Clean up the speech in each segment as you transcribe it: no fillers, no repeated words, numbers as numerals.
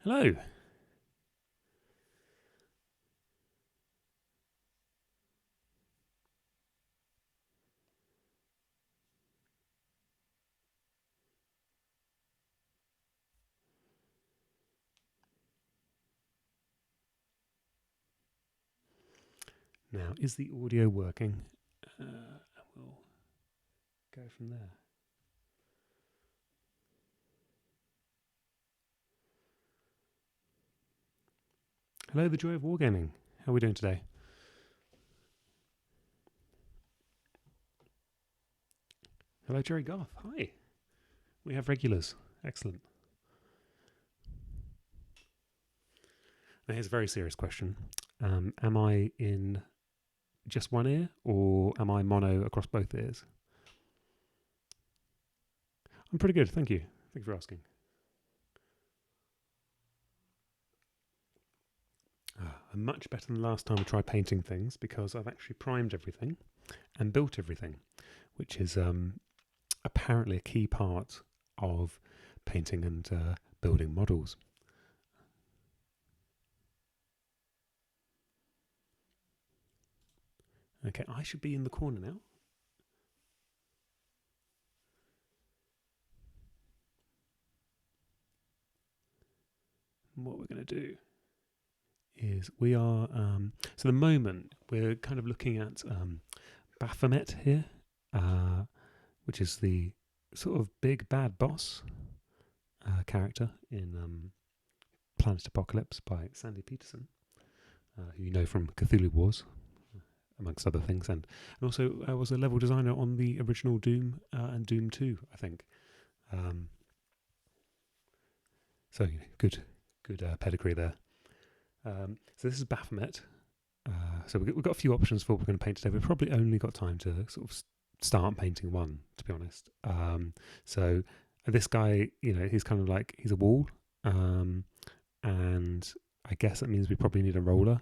Hello. Now, is the audio working? We'll go from there. Hello, the joy of wargaming. How are we doing today? Hello, Jerry Garth. Hi. We have regulars. Excellent. Now, here's a very serious question. Am I in just one ear, or am I mono across both ears? I'm pretty good, thank you. Thank you for asking. I'm much better than the last time I tried painting things because I've actually primed everything and built everything, which is apparently a key part of painting and building models. Okay, I should be in the corner now. And what we're going to do is we are, so the moment we're kind of looking at Baphomet here, which is the sort of big bad boss character in Planet Apocalypse by Sandy Petersen, who you know from Cthulhu Wars, amongst other things, and also was a level designer on the original Doom and Doom 2, I think. So good pedigree there. So this is Baphomet. So we've got a few options for what we're going to paint today. We've probably only got time to sort of start painting one, to be honest. So this guy, he's kind of like, he's a wall. And I guess that means we probably need a roller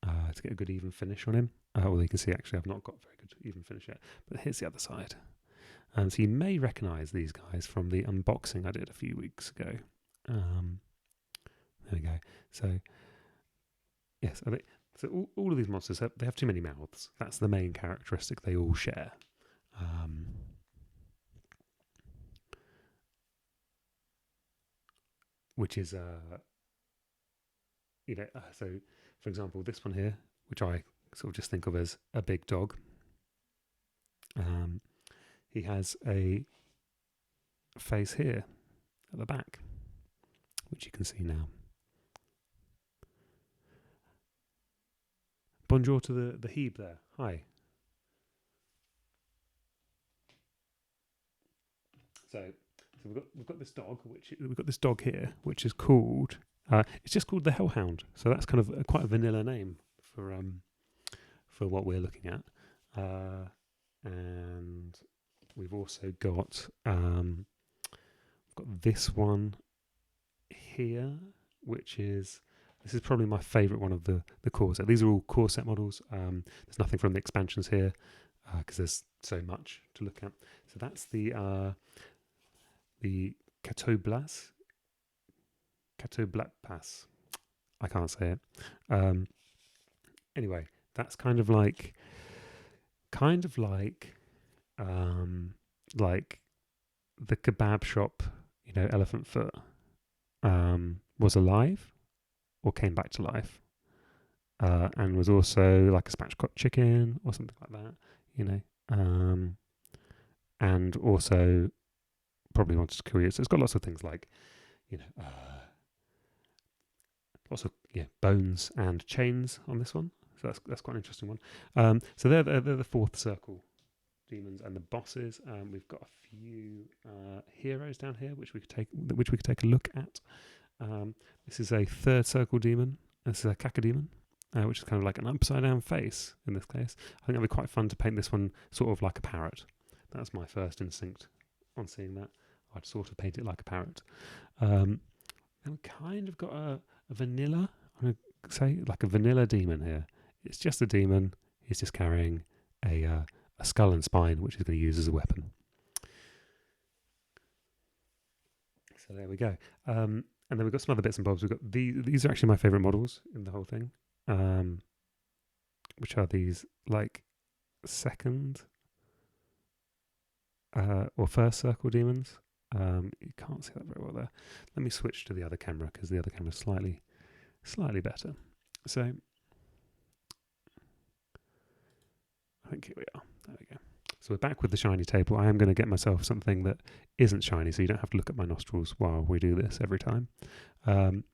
to get a good even finish on him. Well, you can see actually I've not got a very good even finish yet. But here's the other side. So you may recognise these guys from the unboxing I did a few weeks ago. There we go. So, yes, so all of these monsters, they have too many mouths. That's the main characteristic they all share. Which is, so for example, this one here, which I sort of just think of as a big dog. He has a face here at the back, which you can see now. Bonjour to the Hebe there. Hi. So we've got this dog, we've got this dog here, which is called. It's just called the Hellhound. So that's kind of quite a vanilla name for what we're looking at. And we've also got this one here, which is. This is probably my favourite one of the core set. These are all core set models. There's nothing from the expansions here because there's so much to look at. So that's the Catoblas. Catoblapas. I can't say it. Anyway, that's kind of like the kebab shop, elephant foot was alive. Or came back to life, and was also like a spatchcock chicken or something like that, and also probably wanted to create. So it's got lots of things like, lots of bones and chains on this one. So that's quite an interesting one. So they're the fourth circle demons and the bosses. We've got a few heroes down here which we could take a look at. This is a third circle demon. This is a Cacodemon, which is kind of like an upside down face in this case. I think that'd be quite fun to paint this one sort of like a parrot. That's my first instinct on seeing that. I'd sort of paint it like a parrot. And we kind of got a vanilla, I'm going to say, like a vanilla demon here. It's just a demon. He's just carrying a skull and spine, which he's going to use as a weapon. So there we go. and then we've got some other bits and bobs. We've got these are actually my favourite models in the whole thing, which are these like second or first circle demons. You can't see that very well there. Let me switch to the other camera because the other camera is slightly better. So I think here we are. There we go. So we're back with the shiny table. I am going to get myself something that isn't shiny, so you don't have to look at my nostrils while we do this every time. And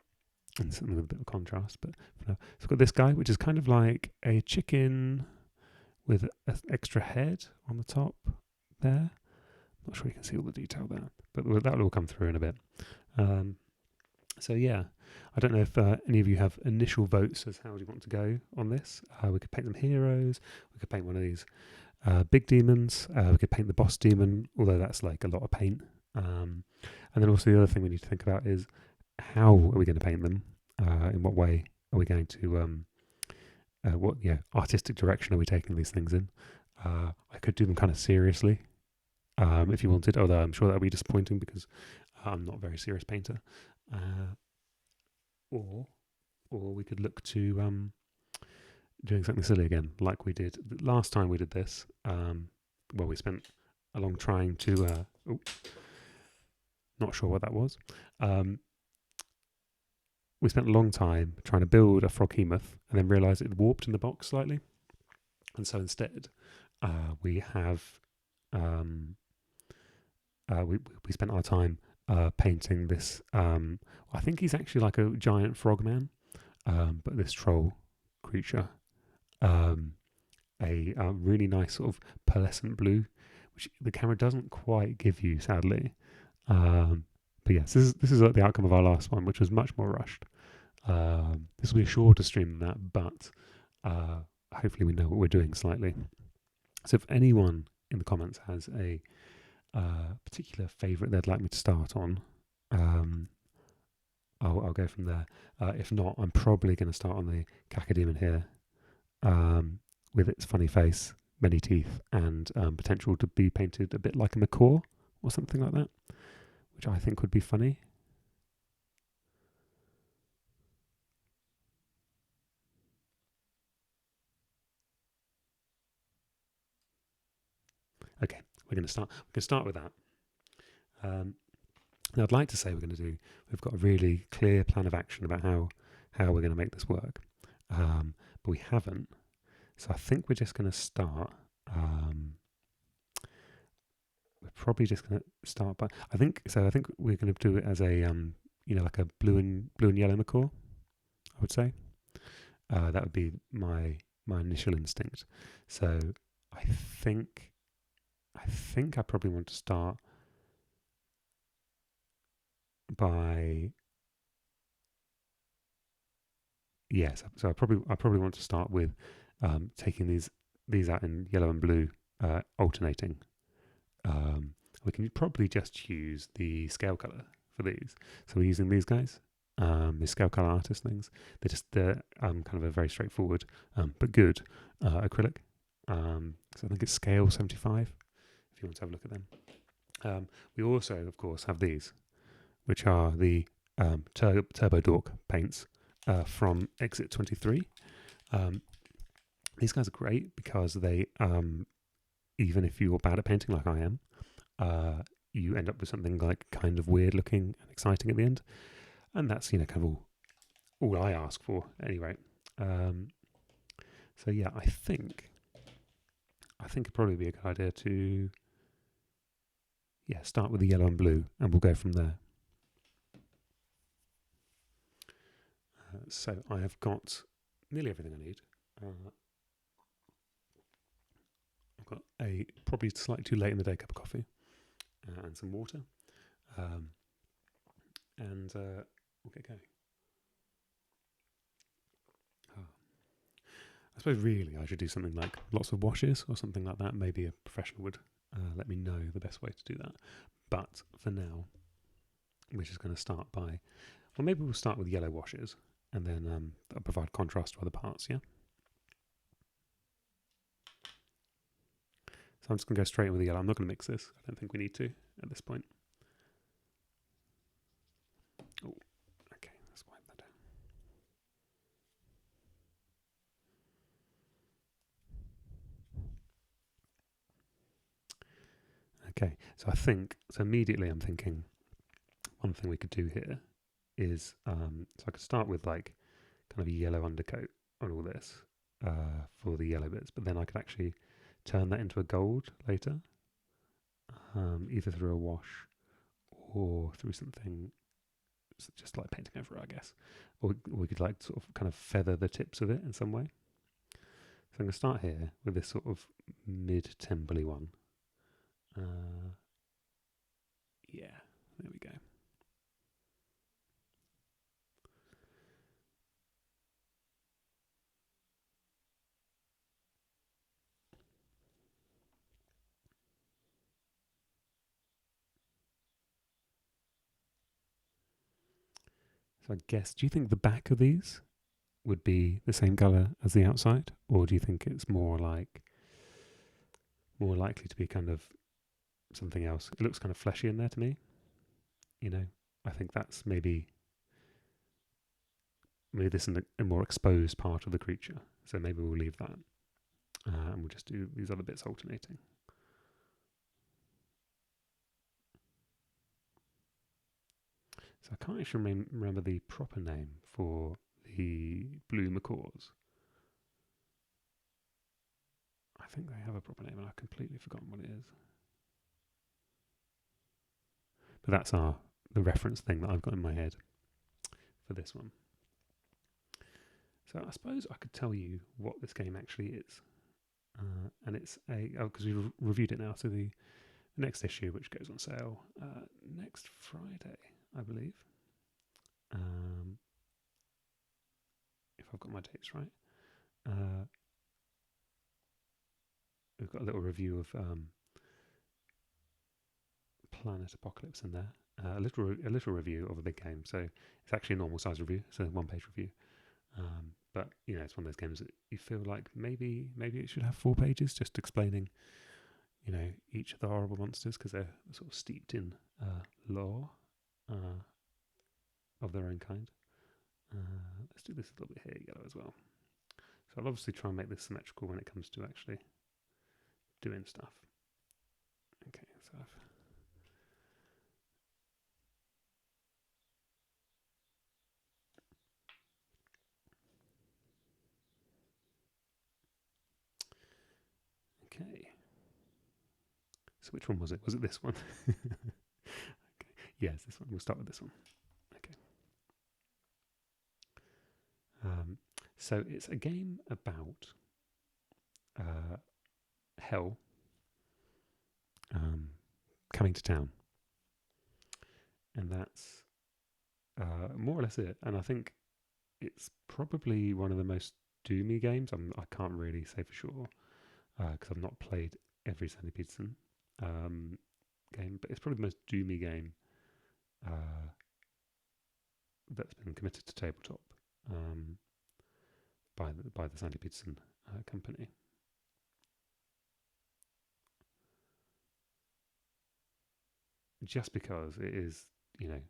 something with a bit of contrast. But so I've got this guy, which is kind of like a chicken with an extra head on the top there. Not sure you can see all the detail there, but that will all come through in a bit. So yeah, I don't know if any of you have initial votes as how you want to go on this. We could paint them heroes. We could paint one of these big demons. We could paint the boss demon, although that's like a lot of paint. And then also the other thing we need to think about is how are we going to paint them? In what way are we going to what artistic direction are we taking these things in? I could do them kind of seriously if you wanted, although I'm sure that would be disappointing because I'm not a very serious painter. Or we could look to doing something silly again, like we did last time we did this. Well, we spent a long trying to. Not sure what that was. We spent a long time trying to build a froghemoth, and then realised it had warped in the box slightly, and so instead we have we spent our time painting this. I think he's actually like a giant frogman, but this troll creature, a really nice sort of pearlescent blue, which the camera doesn't quite give you, sadly. But yes, this is like the outcome of our last one, which was much more rushed. This will be a shorter stream than that, but hopefully we know what we're doing slightly. So if anyone in the comments has a particular favourite they'd like me to start on, I'll go from there. If not, I'm probably going to start on the Cacodemon here, with its funny face, many teeth, and potential to be painted a bit like a macaw or something like that, which I think would be funny. Okay, we're going to start. We can start with that. Now, I'd like to say we've got a really clear plan of action about how we're going to make this work, but we haven't. So I think we're just going to start. We're probably just going to start by. I think we're going to do it as a like a blue and yellow macaw. I would say that would be my initial instinct. So I think I probably want to start by So I probably want to start with taking these out in yellow and blue, alternating. We can probably just use the scale color for these. So we're using these guys, the scale color artist things. They're kind of a very straightforward but good acrylic. So I think it's scale 75. If you want to have a look at them. We also, of course, have these, which are the Turbo Dork paints from Exit 23. These guys are great because they, even if you're bad at painting like I am, you end up with something like kind of weird looking and exciting at the end. And that's, kind of all I ask for anyway. So yeah, I think it'd probably be a good idea to start with the yellow and blue, and we'll go from there. So I have got nearly everything I need. I've got a probably slightly too late in the day cup of coffee and some water, and we'll get going. I suppose really I should do something like lots of washes or something like that. Maybe a professional would let me know the best way to do that. But for now, we're just going to start by, well, maybe we'll start with yellow washes and then that'll provide contrast to other parts, yeah? So I'm just going to go straight in with the yellow. I'm not going to mix this. I don't think we need to at this point. Oh, Okay, so I think, so immediately I'm thinking one thing we could do here is, so I could start with like kind of a yellow undercoat on all this for the yellow bits, but then I could actually turn that into a gold later, either through a wash or through something just like painting over it, I guess. Or we could like sort of kind of feather the tips of it in some way. So I'm going to start here with this sort of mid-timberly one. Yeah, there we go. So I guess, do you think the back of these would be the same colour as the outside? Or do you think it's more likely to be kind of something else? It looks kind of fleshy in there to me. You know, I think that's maybe this is a more exposed part of the creature. So maybe we'll leave that. And we'll just do these other bits alternating. So I can't actually remember the proper name for the blue macaws. I think they have a proper name and I've completely forgotten what it is. But that's the reference thing that I've got in my head for this one. So I suppose I could tell you what this game actually is. And it's because we've reviewed it now, so the next issue, which goes on sale next Friday, I believe. If I've got my dates right. We've got a little review of Planet Apocalypse in there. A little review of a big game. So it's actually a normal size review, so 1-page review. But you know, it's one of those games that you feel like maybe it should have 4 pages, just explaining, you know, each of the horrible monsters, because they're sort of steeped in lore of their own kind. Let's do this a little bit here, yellow as well. So I'll obviously try and make this symmetrical when it comes to actually doing stuff. Okay, so okay. So which one was it? Was it this one? Okay. Yes, this one. We'll start with this one. Okay. So it's a game about hell coming to town, and that's more or less it. And I think it's probably one of the most doomy games. I can't really say for sure because I've not played every Sandy Petersen game, but it's probably the most doomy game that's been committed to tabletop by the Sandy Petersen company. Just because it is, you know,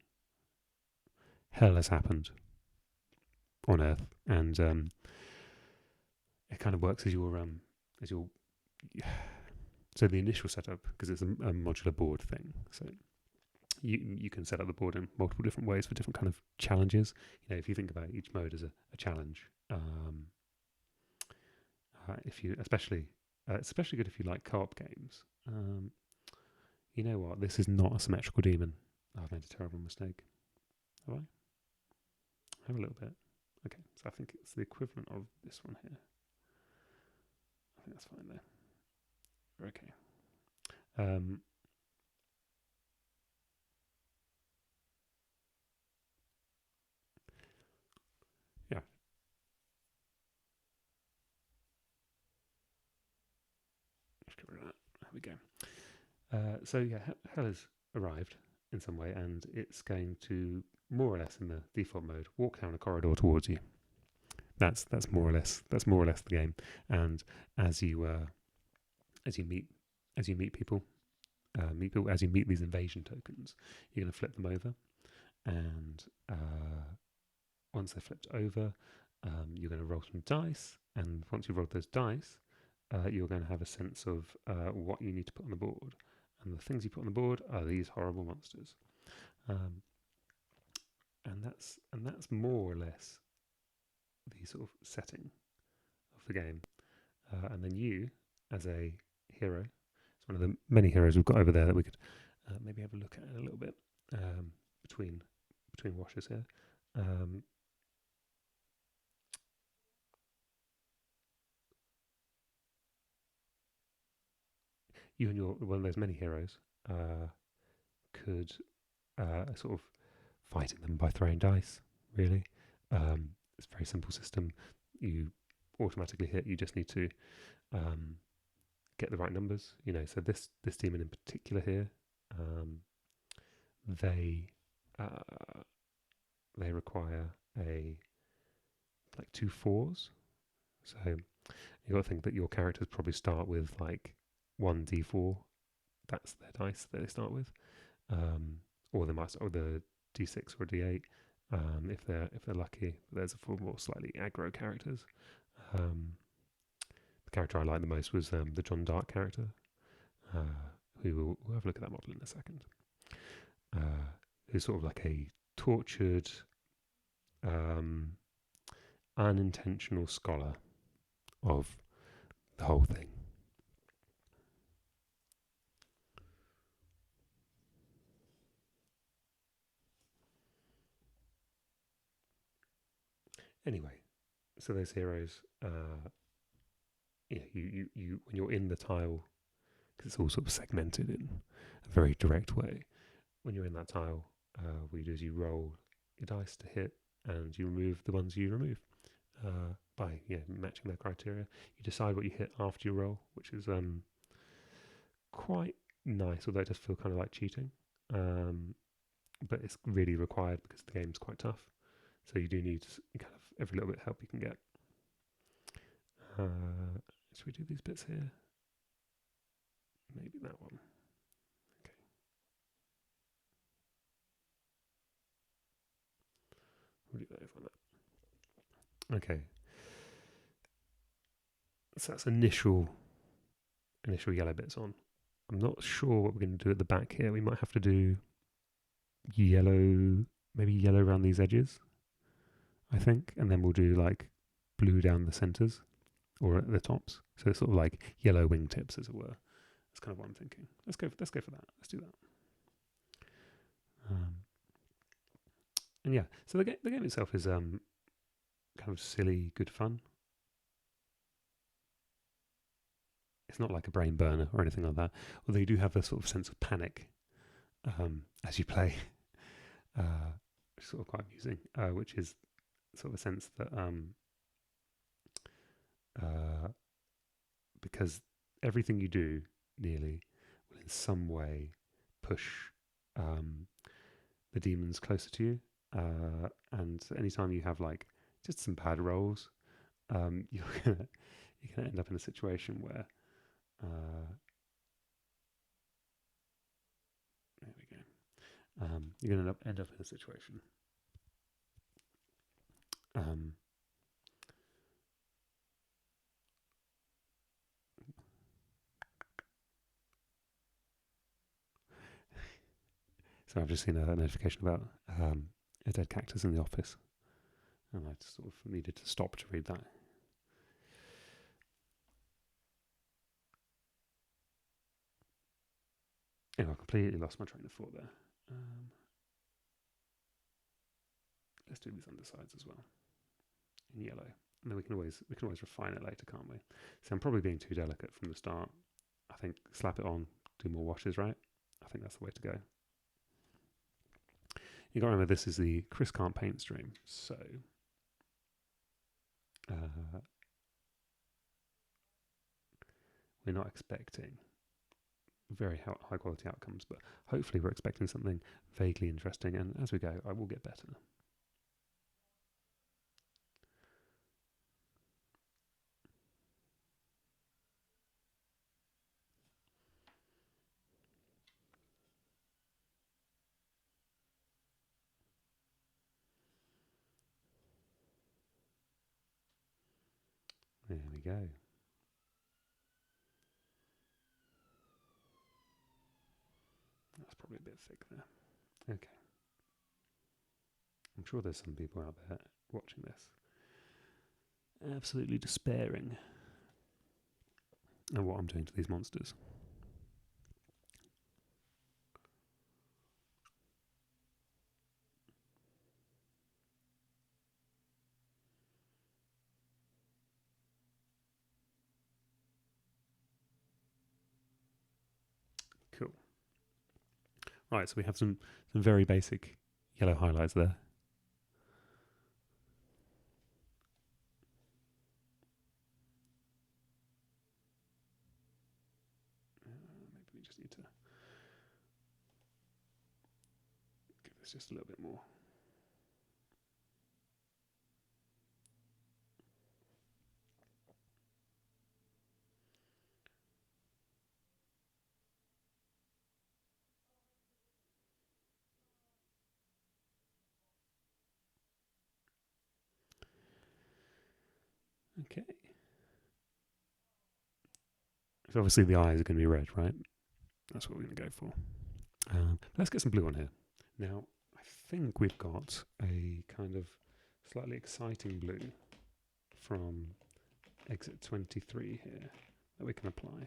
hell has happened on Earth, and it kind of works as your so the initial setup, because it's a modular board thing, so you can set up the board in multiple different ways for different kind of challenges. You know, if you think about each mode as a challenge, if you especially good if you like co-op games. You know what? This is not a symmetrical demon. I've made a terrible mistake. Have I? Have a little bit. Okay, so I think it's the equivalent of this one here. I think that's fine there. Okay. Yeah. Let's get rid of that. There we go. So yeah, hell has arrived in some way, and it's going to more or less in the default mode walk down a corridor towards you. That's more or less the game. And as you meet people, as you meet these invasion tokens, you're going to flip them over, and once they're flipped over, you're going to roll some dice, and once you've rolled those dice, you're going to have a sense of what you need to put on the board. and the things you put on the board are these horrible monsters. And that's more or less the sort of setting of the game. And then you, as a hero, it's one of the many heroes we've got over there that we could maybe have a look at in a little bit between washes here. You and your one of those many heroes could sort of fighting them by throwing dice. Really, it's a very simple system. You automatically hit. You just need to get the right numbers. So this demon in particular here, they require two 4s. So you got to think that your characters probably start with like 1d4. That's their dice that they start with, or they might start with a d6 or a d8 if they're lucky. There's for more slightly aggro characters. The character I liked the most was the John Dark character, who we'll have a look at that model in a second. Who's sort of like a tortured, unintentional scholar of the whole thing. Anyway, so those heroes, you when you're in the tile, because it's all sort of segmented in a very direct way. When you're in that tile, what you do is you roll your dice to hit, and you remove the ones you remove by matching their criteria. You decide what you hit after you roll, which is quite nice, although it does feel kind of like cheating. But it's really required because the game's quite tough. So you do need kind of every little bit of help you can get. Should we do these bits here? Maybe that one. Okay. We'll do those on that. Okay. So that's initial yellow bits on. I'm not sure what we're going to do at the back here. We might have to do yellow, maybe yellow around these edges, I think, and then we'll do like blue down the centres or at the tops. So it's sort of like yellow wingtips, as it were. That's kind of what I'm thinking. Let's go for that. Let's do that. And yeah, so the game itself is kind of silly, good fun. It's not like a brain burner or anything like that. Although you do have a sort of sense of panic as you play, which is sort of quite amusing. Which is sort of a sense that because everything you do nearly will in some way push the demons closer to you, and anytime you have like just some bad rolls, you're gonna end up in a situation where there we go. You're gonna end up in a situation so I've just seen a notification about a dead cactus in the office, and I just sort of needed to stop to read that. Anyway, I completely lost my train of thought there. Let's do these undersides as well in yellow, and then we can always refine it later, can't we? So I'm probably being too delicate from the start. I think slap it on, do more washes, right? I think that's the way to go. You got to remember, this is the Chris Can't Paint stream, so we're not expecting very high quality outcomes, but hopefully we're expecting something vaguely interesting, and as we go, I will get better. There we go. bit thick there. Okay. I'm sure there's some people out there watching this absolutely despairing at what I'm doing to these monsters. Cool. Right, so we have some very basic yellow highlights there. Maybe we just need to give this just a little bit more. Okay. So obviously the eyes are going to be red, right? That's what we're going to go for. Let's get some blue on here. Now, I think we've got a kind of slightly exciting blue from exit 23 here that we can apply.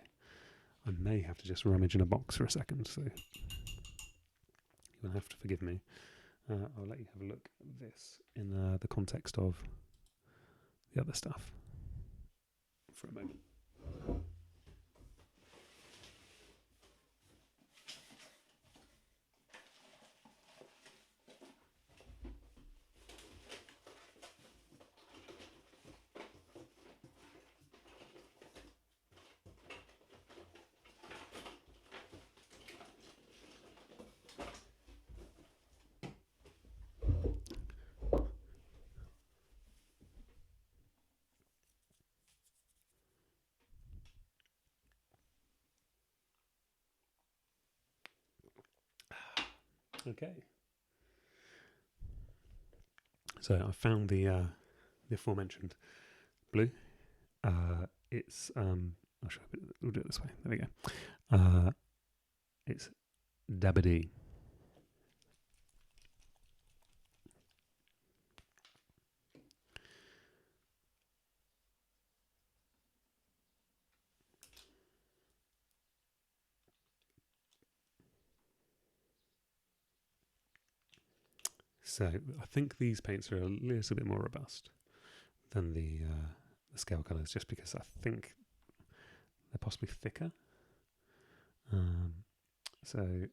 I may have to just rummage in a box for a second, so you'll have to forgive me. I'll let you have a look at this in the context of the other stuff for a moment. Okay. So I found the aforementioned blue. It's we'll do it this way. There we go. It's Dabadee. So I think these paints are a little bit more robust than the scale colours, just because I think they're possibly thicker. So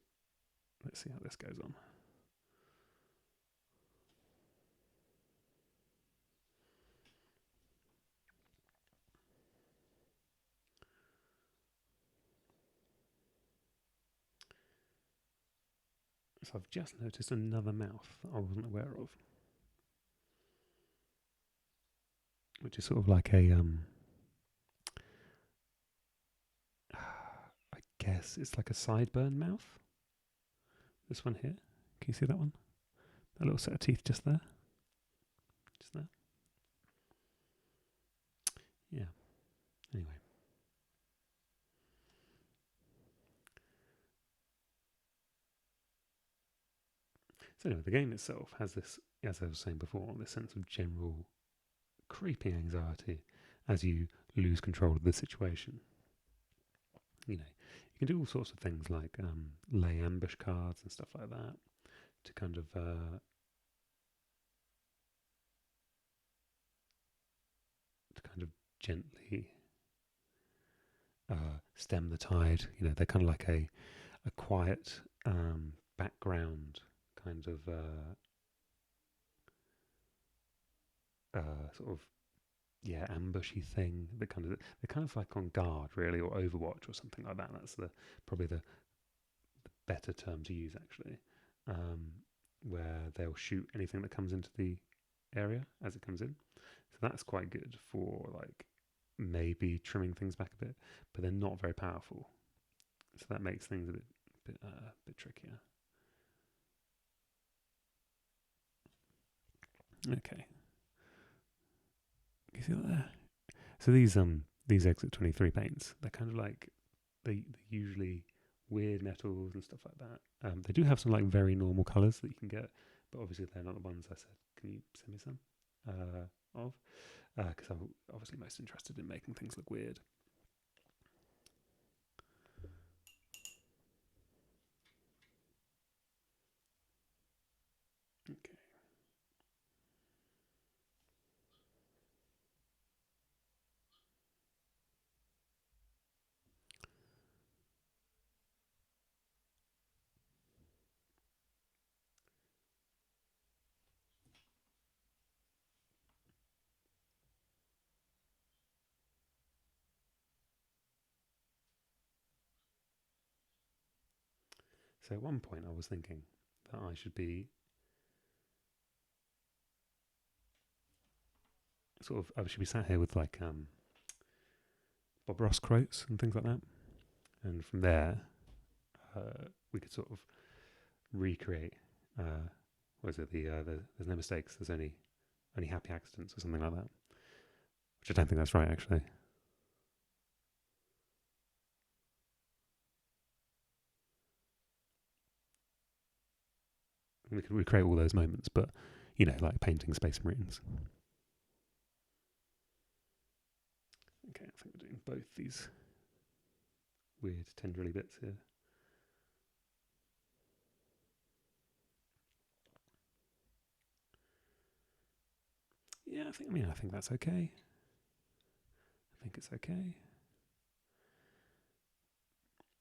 let's see how this goes on. So I've just noticed another mouth that I wasn't aware of, which is sort of like a I guess it's like a sideburn mouth. This one here. Can you see that one? That little set of teeth just there. Just there. Yeah. Anyway. So anyway, the game itself has this, as I was saying before, this sense of general creeping anxiety as you lose control of the situation. You know, you can do all sorts of things like lay ambush cards and stuff like that to kind of gently stem the tide. You know, they're kind of like a quiet background kind of sort of ambushy thing. They're kind of like on guard really, or Overwatch or something like that. That's probably the better term to use actually, where they'll shoot anything that comes into the area as it comes in. So that's quite good for like maybe trimming things back a bit, but they're not very powerful. So that makes things a bit trickier. Okay. You see that there? So these exit 23 paints, they're kind of like they usually weird metals and stuff like that. They do have some like very normal colours that you can get, but obviously they're not the ones I said. Can you send me some of? Because I'm obviously most interested in making things look weird. Okay. So at one point I was thinking that I should be I should be sat here with like Bob Ross quotes and things like that, and from there we could sort of recreate. What is it? There's no mistakes. There's only happy accidents or something like that. Which I don't think that's right, actually. We could recreate all those moments, but like painting Space Marines. Okay, I think we're doing both these weird tendrily bits here. Yeah, I think that's okay. I think it's okay.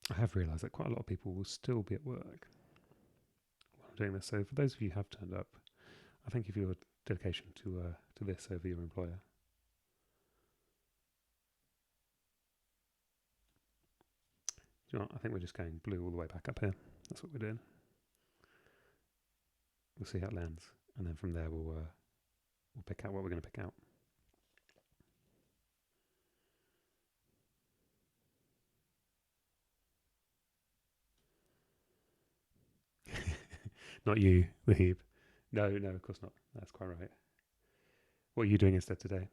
I have realised that quite a lot of people will still be at work while I'm doing this. So for those of you who have turned up, I thank you for your dedication to this over your employer. Do you know what? I think we're just going blue all the way back up here. That's what we're doing. We'll see how it lands, and then from there we'll pick out what we're going to pick out. Not you, Wahib. No, of course not. That's quite right. What are you doing instead today?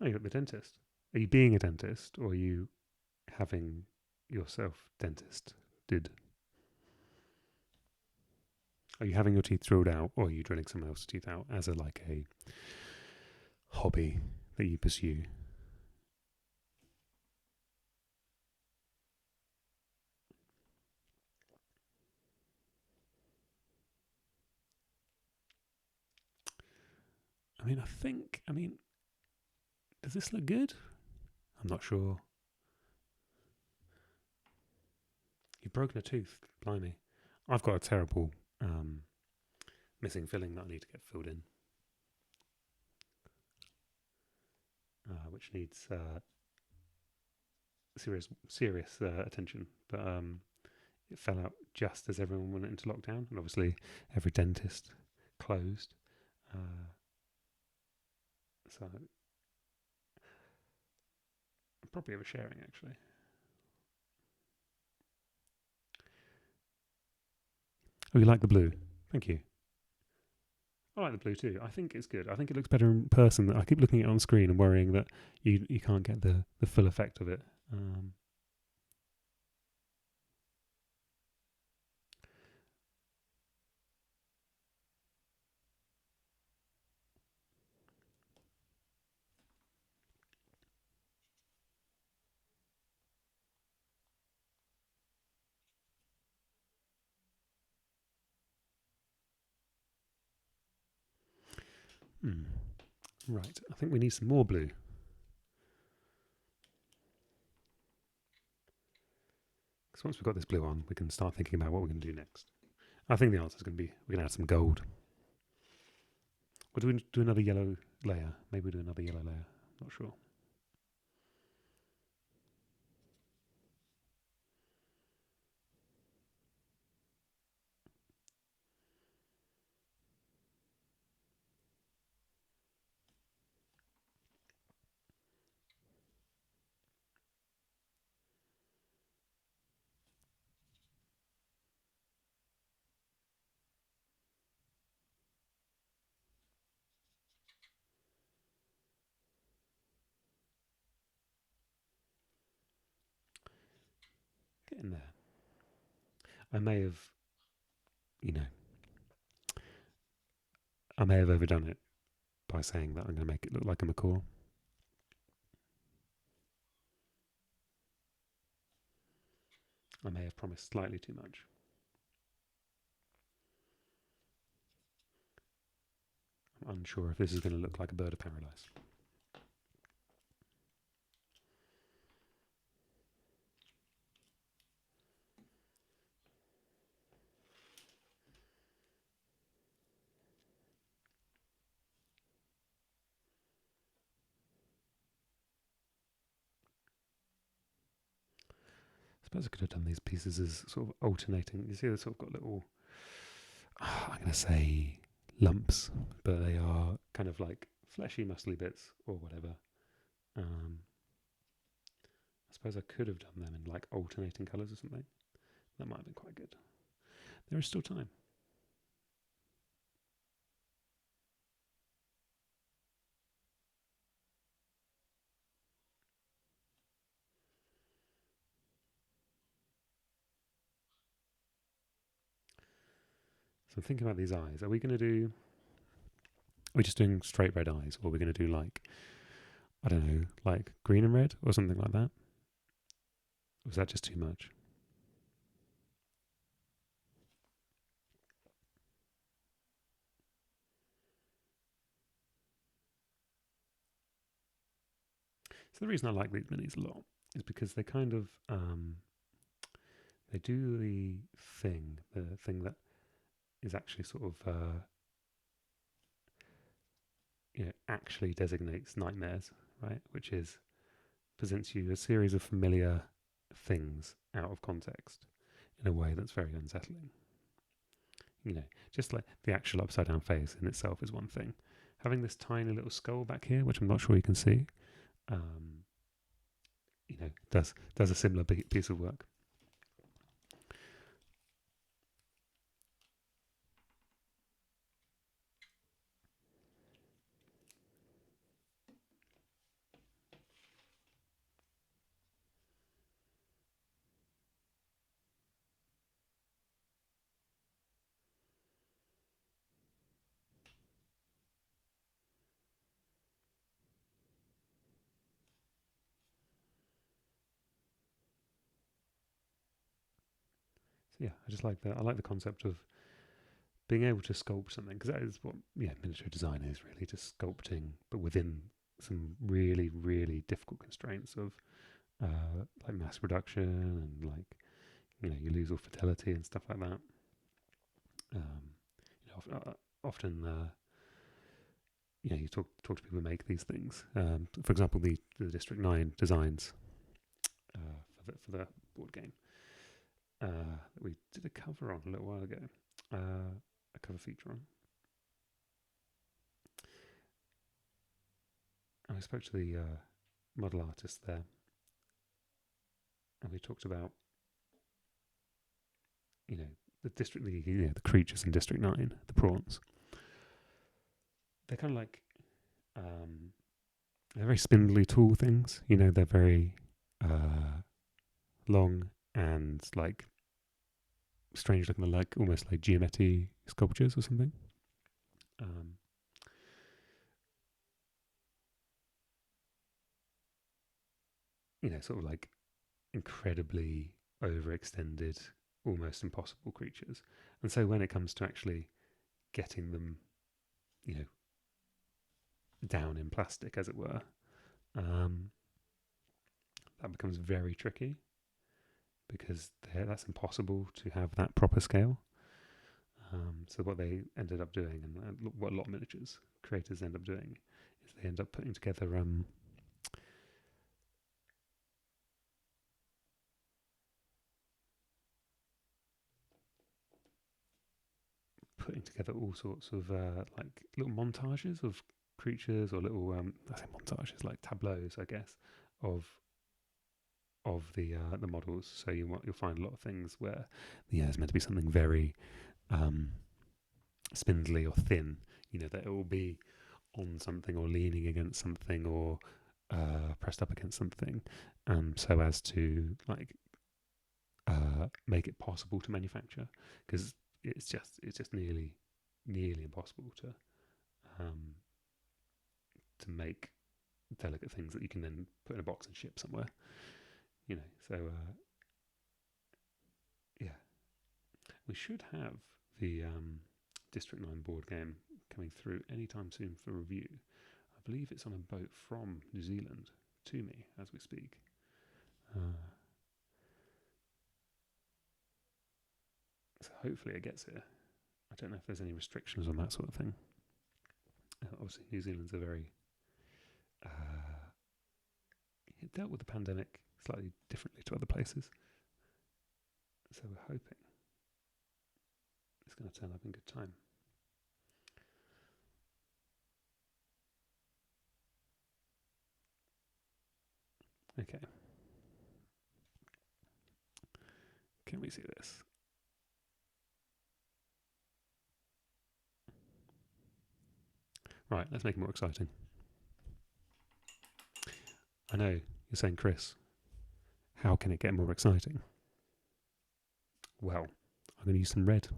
Oh, you're at the dentist. Are you being a dentist, or are you having yourself dentist did? Are you having your teeth drilled out, or are you drilling someone else's teeth out as a hobby that you pursue? Does this look good? I'm not sure. You've broken a tooth, blimey. I've got a terrible missing filling that I need to get filled in, which needs serious attention. But it fell out just as everyone went into lockdown, and obviously every dentist closed. So probably oversharing, actually. Oh, you like the blue? Thank you. I like the blue too. I think it's good. I think it looks better in person. I keep looking at it on screen and worrying that you can't get the full effect of it. Right. I think we need some more blue. Because once we've got this blue on, we can start thinking about what we're going to do next. I think the answer is going to be we're going to add some gold. Or do we do another yellow layer? Maybe we do another yellow layer. Not sure. getting there. I may have, you know, I may have overdone it by saying that I'm going to make it look like a macaw. I may have promised slightly too much. I'm unsure if this is going to look like a bird of paradise. I suppose I could have done these pieces as sort of alternating. You see, they've sort of got little, I'm going to say lumps, but they are kind of like fleshy, muscly bits or whatever. I suppose I could have done them in like alternating colours or something. That might have been quite good. There is still time. So I'm thinking about these eyes. Are we just doing straight red eyes, or are we going to do like, I don't know, like green and red or something like that? Or was that just too much? So the reason I like these minis a lot is because they kind of, they do the thing that is actually sort of, actually designates nightmares, right? Which is presents you a series of familiar things out of context in a way that's very unsettling. Just like the actual upside down face in itself is one thing. Having this tiny little skull back here, which I'm not sure you can see, does a similar piece of work. So yeah, I just like that. I like the concept of being able to sculpt something, because that is what miniature design is, really, just sculpting, but within some really, really difficult constraints of like mass production and like you lose all fidelity and stuff like that. Often you talk to people who make these things. For example, the District 9 designs for the board game that we did a cover on a little while ago, a cover feature on. And I spoke to the model artist there, and we talked about the creatures in District 9, the prawns. They're kind of like they're very spindly, tall things. They're very long and like strange looking, like almost like geometry sculptures or something. Sort of like incredibly overextended, almost impossible creatures. And so when it comes to actually getting them, down in plastic, as it were, that becomes very tricky, because that's impossible to have that proper scale. So what they ended up doing, and what a lot of miniatures creators end up doing, is they end up putting together all sorts of like little montages of creatures, or little I say montages, like tableaus, I guess, of the models. So you'll find a lot of things where there's meant to be something very spindly or thin, that it will be on something or leaning against something or pressed up against something, so as to like make it possible to manufacture, because it's just nearly impossible to make delicate things that you can then put in a box and ship somewhere. So yeah, we should have the District 9 board game coming through anytime soon for review. I believe it's on a boat from New Zealand to me as we speak. So hopefully it gets here. I don't know if there's any restrictions on that sort of thing. Obviously, New Zealand's a very it dealt with the pandemic slightly differently to other places. So we're hoping it's going to turn up in good time. Okay. Can we see this? Right, let's make it more exciting. I know you're saying, Chris, how can it get more exciting? Well, I'm going to use some red.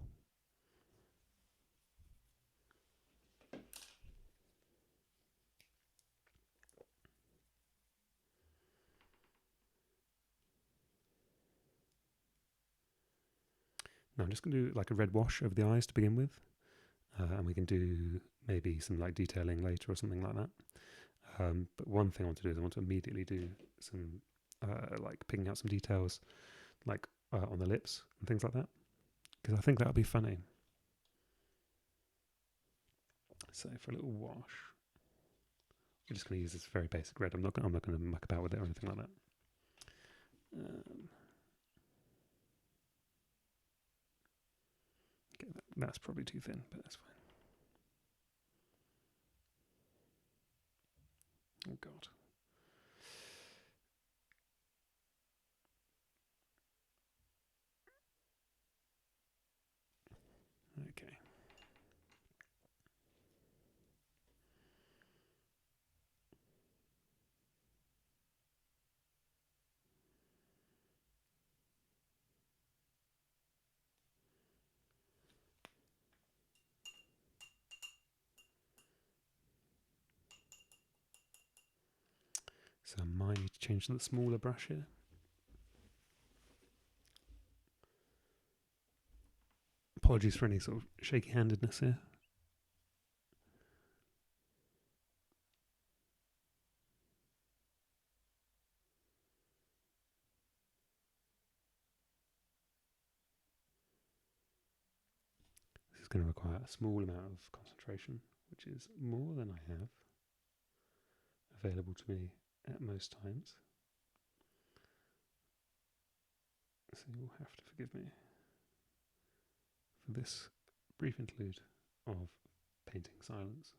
Now I'm just going to do like a red wash over the eyes to begin with. And we can do maybe some like detailing later or something like that. But one thing I want to do is I want to immediately do some like picking out some details like on the lips and things like that, because I think that'll be funny. So for a little wash, I'm just going to use this very basic red. I'm not going to muck about with it or anything like that. Okay, that's probably too thin, but that's fine. Oh God. Okay. So I might need to change to the smaller brush here. Apologies for any sort of shaky-handedness here. This is going to require a small amount of concentration, which is more than I have available to me at most times. So you'll have to forgive me for this brief interlude of painting silence.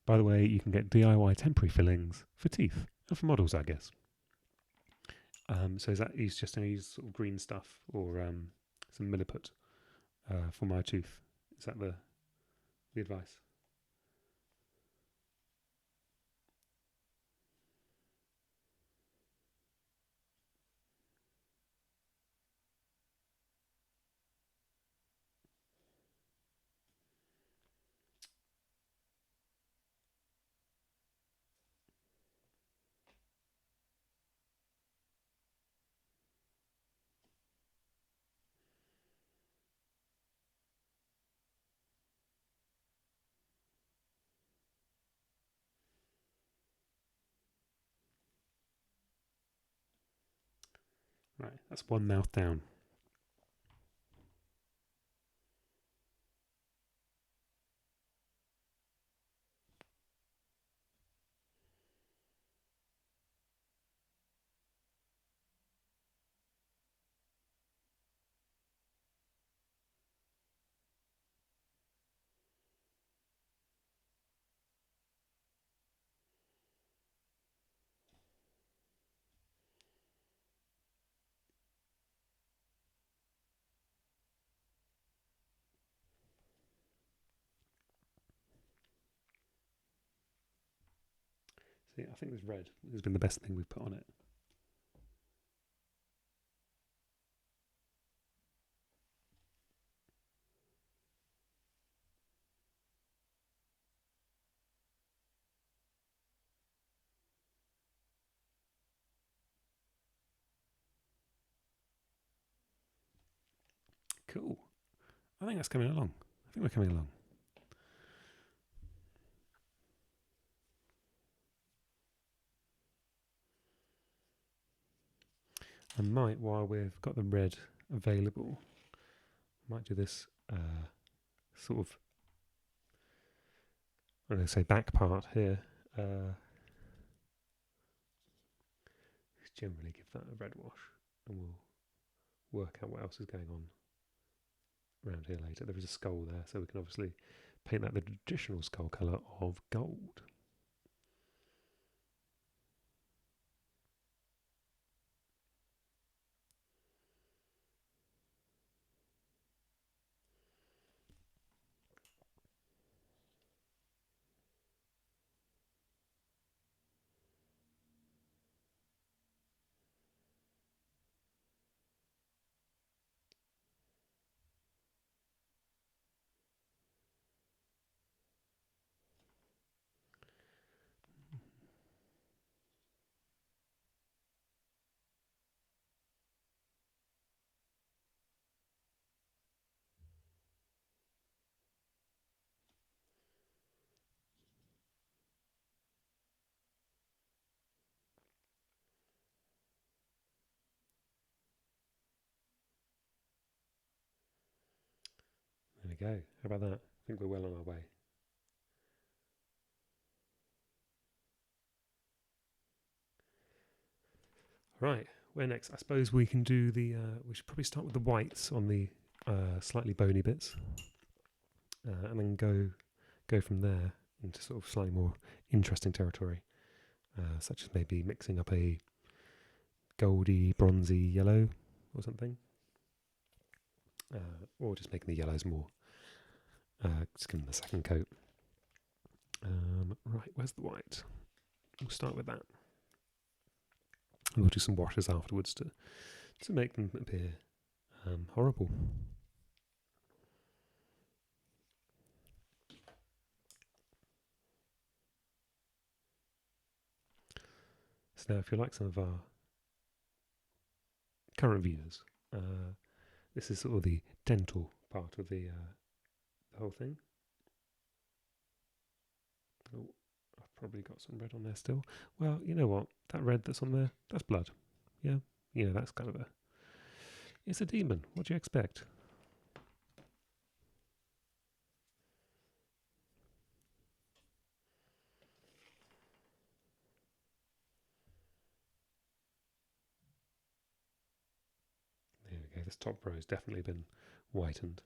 By the way, you can get DIY temporary fillings for teeth and for models, I guess. So is that he's just going to use sort of green stuff or some milliput for my tooth? Is that the advice? Right, that's one mouth down. See, I think this red has been the best thing we've put on it. Cool. I think that's coming along. I think we're coming along. I might, while we've got the red available, might do this sort of, I'm going to say back part here. Generally give that a red wash, and we'll work out what else is going on around here later. There is a skull there, so we can obviously paint that the traditional skull colour of gold. There we go. How about that? I think we're well on our way. Right, where next? I suppose we can do the, we should probably start with the whites on the slightly bony bits, and then go from there into sort of slightly more interesting territory, such as maybe mixing up a goldy, bronzy yellow or something, or just making the yellows more, just give them the second coat. Right, where's the white? We'll start with that. We'll do some washes afterwards to make them appear horrible. So now, if you like some of our current viewers, this is sort of the dental part of the whole thing. Oh, I've probably got some red on there still. Well, you know what? That red that's on there, that's blood. Yeah, you know, that's kind of it's a demon. What do you expect? There we go. This top row has definitely been whitened.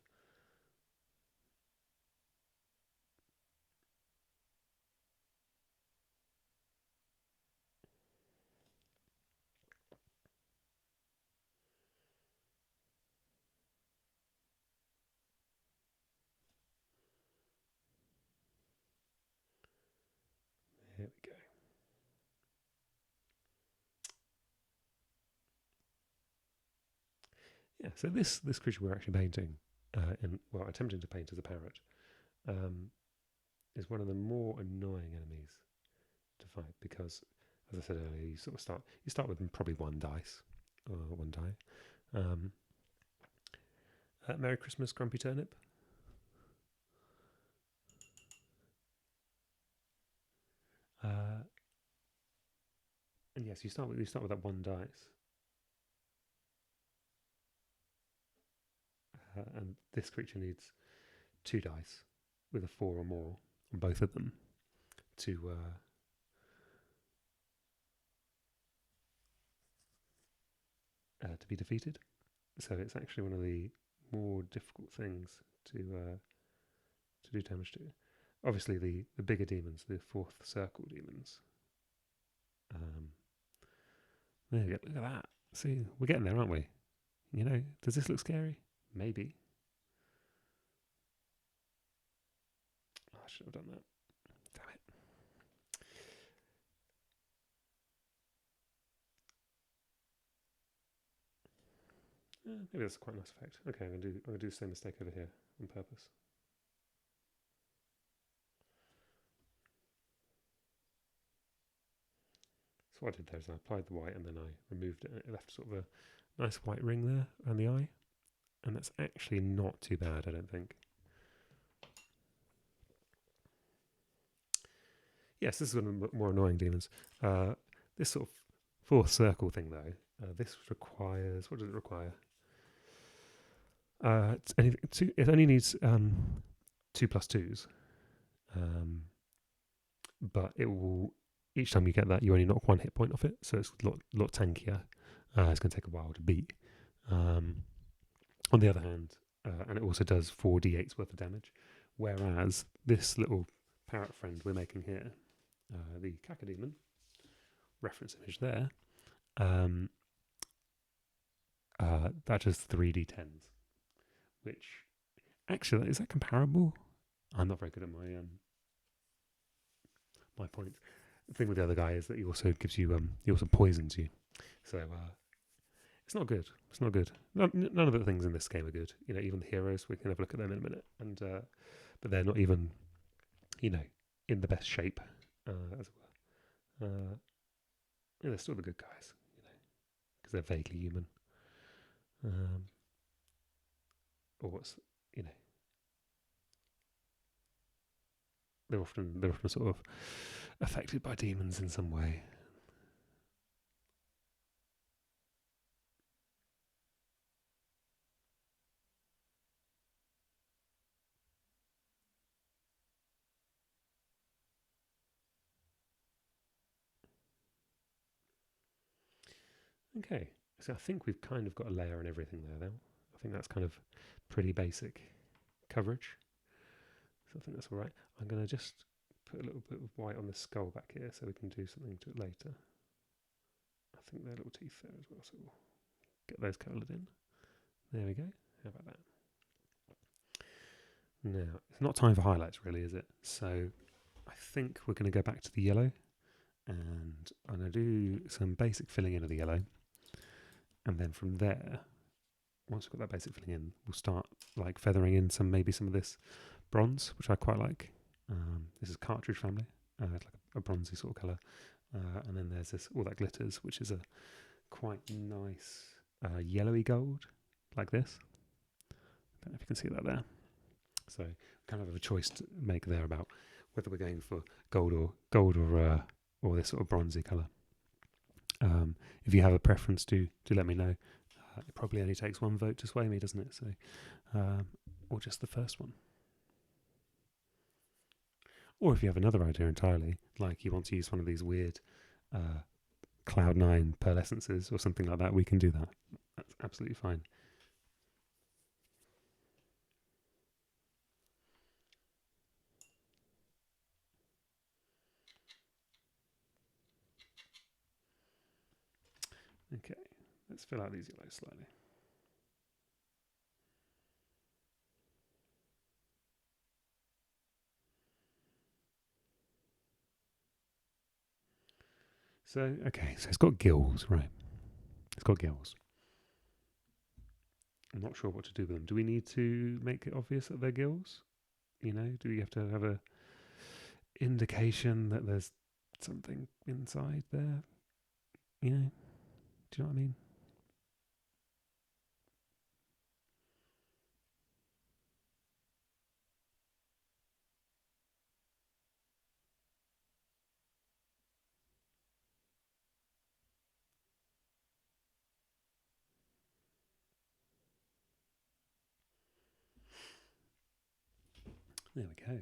There we go. Yeah, so this creature we're actually painting, attempting to paint as a parrot, is one of the more annoying enemies to fight because, as I said earlier, you start with probably one dice or one die. Merry Christmas, Grumpy Turnip. And yes, you start with that one dice, and this creature needs 2 dice with a 4 or more on both of them to be defeated. So it's actually one of the more difficult things to do damage to. Obviously, the bigger demons, the 4th circle demons. There you go. Look at that. See, we're getting there, aren't we? You know, does this look scary? Maybe. Oh, I should have done that. Damn it. Maybe that's quite a nice effect. Okay, I'm gonna do the same mistake over here on purpose. So what I did there is I applied the white and then I removed it, and it left sort of a nice white ring there around the eye, and that's actually not too bad, I don't think. Yes, this is one of the more annoying demons. This sort of fourth circle thing, though, this requires, what does it require? It only needs 2+2s, but it will, each time you get that, you only knock 1 hit point off it, so it's a lot tankier. It's going to take a while to beat. On the other hand, and it also does 4d8s worth of damage, whereas this little parrot friend we're making here, the Cacodemon, reference image there, that does 3d10s, which, actually, is that comparable? I'm not very good at my points. The thing with the other guy is that he also gives you, he also poisons you. So, it's not good. It's not good. None of the things in this game are good. You know, even the heroes, we can have a look at them in a minute. And but they're not even, you know, in the best shape, as it were. Yeah, they're still the good guys, you know, because they're vaguely human. Or what's, you know, they're often sort of affected by demons in some way. Okay, so I think we've kind of got a layer and everything there now. I think that's kind of pretty basic coverage. So I think that's all right. I'm going to just put a little bit of white on the skull back here so we can do something to it later. I think there are little teeth there as well, so we'll get those coloured in. There we go. How about that? Now, it's not time for highlights really, is it? So I think we're going to go back to the yellow, and I'm going to do some basic filling in of the yellow. And then from there, once we've got that basic filling in, we'll start like feathering in maybe some of this bronze, which I quite like. This is cartridge family. It's like a bronzy sort of colour. And then there's all that glitters, which is a quite nice yellowy gold, like this. Don't know if you can see that there. So kind of have a choice to make there about whether we're going for gold or this sort of bronzy colour. If you have a preference, do let me know. It probably only takes one vote to sway me, doesn't it? So, or just the first one. Or if you have another idea entirely, like you want to use one of these weird Cloud9 pearlescences or something like that, we can do that. That's absolutely fine. Okay, let's fill out these yellows slightly. So, okay, so it's got gills, right? It's got gills. I'm not sure what to do with them. Do we need to make it obvious that they're gills? You know, do we have to have a indication that there's something inside there? You know, do you know what I mean? There we go.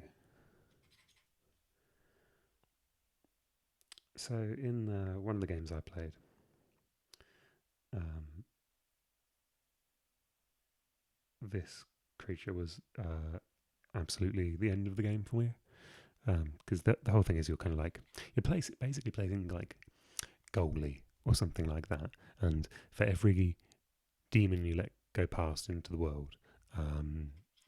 So in one of the games I played, this creature was absolutely the end of the game for me. Because the whole thing is you're kind of like, you're basically playing like goalie or something like that. And for every demon you let go past into the world,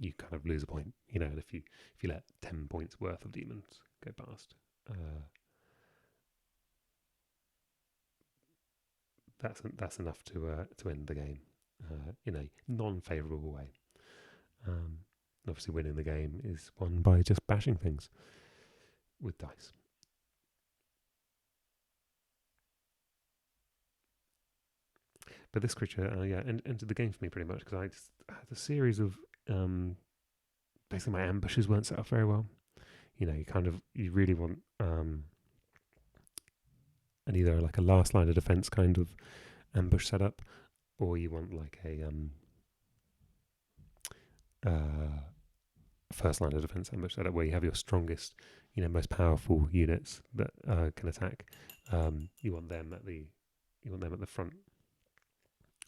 you kind of lose a point. You know, and if you let 10 points worth of demons go past, that's enough to end the game. in a non-favourable way. Obviously, winning the game is won by just bashing things with dice. But this creature, entered the game for me pretty much because I just had a series of basically my ambushes weren't set up very well. You really want an either like a last line of defense kind of ambush setup, or you want like a first line of defense ambush setup where you have your strongest, most powerful units that can attack. You want them at the front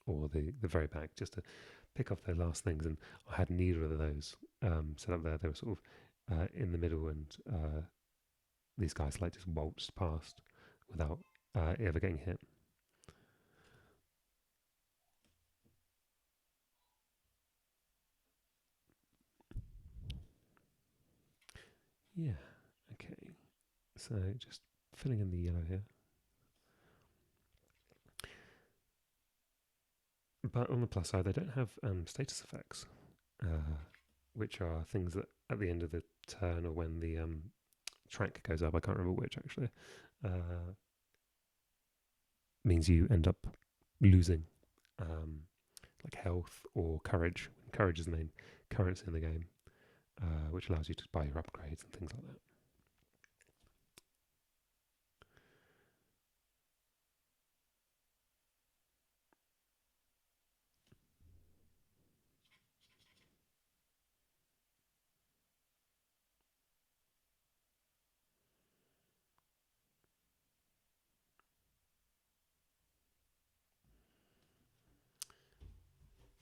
or the very back, just to pick off their last things. And I had neither of those set up there. They were sort of in the middle, and these guys like just waltzed past without ever getting hit. Yeah, okay. So just filling in the yellow here. But on the plus side, they don't have status effects, which are things that at the end of the turn or when the track goes up, I can't remember which actually, means you end up losing like health or courage. Courage is the main currency in the game, which allows you to buy your upgrades and things like that.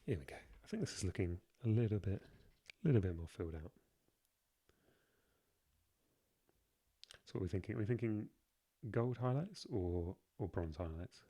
Here we go. I think this is looking a little bit more filled out. So what are we thinking? Are we thinking gold highlights or bronze highlights?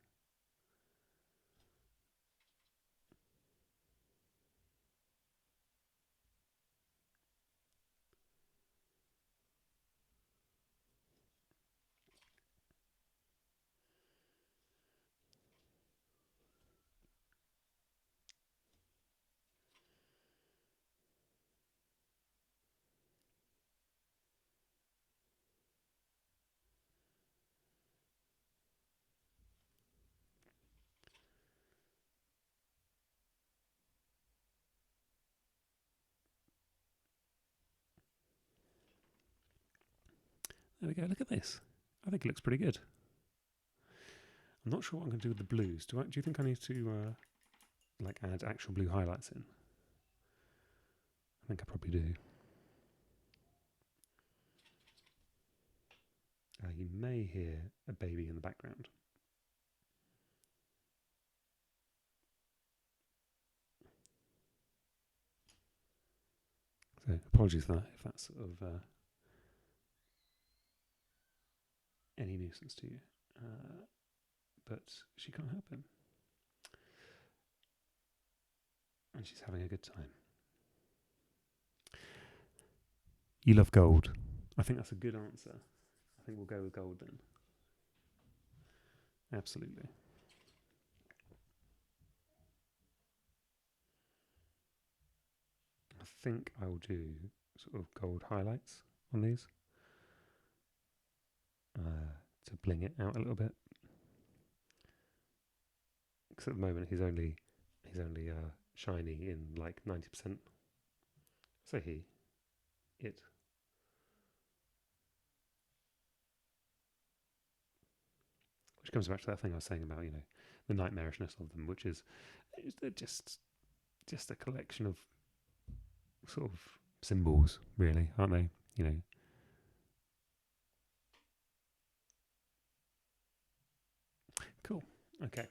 There we go. Look at this. I think it looks pretty good. I'm not sure what I'm going to do with the blues. Do you think I need to like add actual blue highlights in? I think I probably do. You may hear a baby in the background. So apologies for that if that's sort of any nuisance to you. But she can't help him. And she's having a good time. You love gold. I think that's a good answer. I think we'll go with gold then. Absolutely. I think I will do sort of gold highlights on these to bling it out a little bit. Because at the moment he's only shiny in like 90%. Say it. Which comes back to that thing I was saying about, the nightmarishness of them, which is they're just a collection of sort of symbols, really, aren't they? Cool. Okay.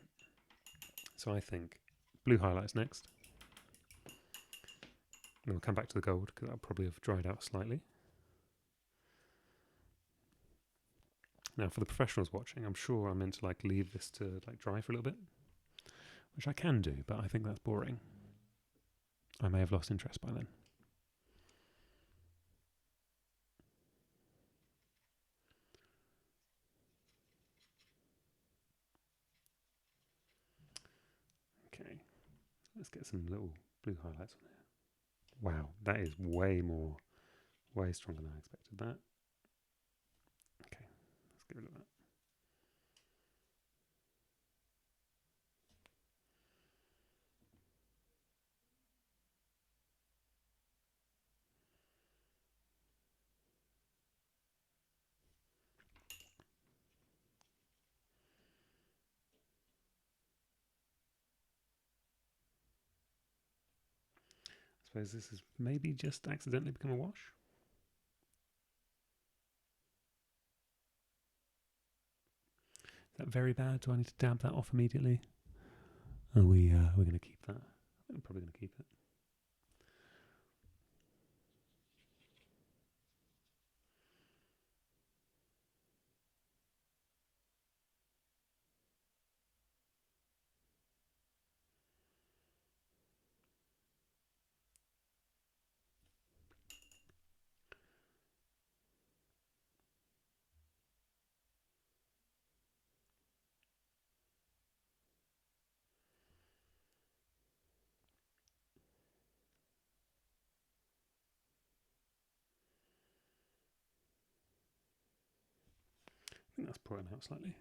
So I think blue highlights next. And we'll come back to the gold because that'll probably have dried out slightly. Now for the professionals watching, I'm sure I'm meant to like leave this to like dry for a little bit, which I can do, but I think that's boring. I may have lost interest by then. Okay, Let's get some little blue highlights on here. Wow, that is way stronger than I expected that. Okay, let's get rid of that. I suppose this has maybe just accidentally become a wash. Is that very bad? Do I need to dab that off immediately? Are we're going to keep that. I'm probably going to keep it. I think that's pouring out slightly.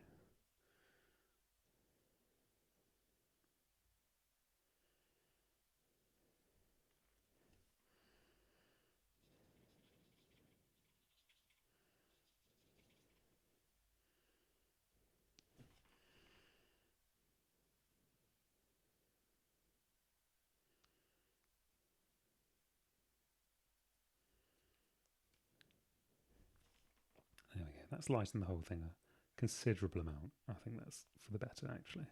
There we go. That's lightened the whole thing a considerable amount. I think that's for the better, actually.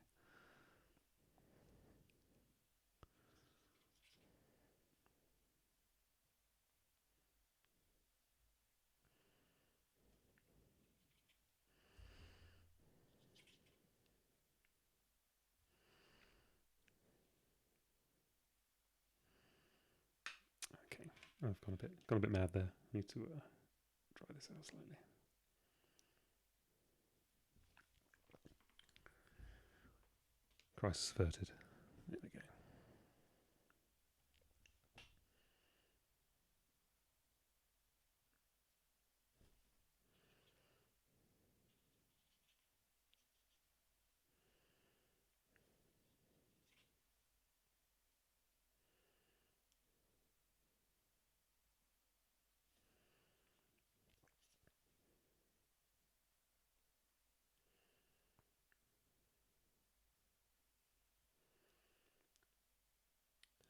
Okay, I've gone a bit mad there. Need to dry this out slightly. Crisis averted. There we go.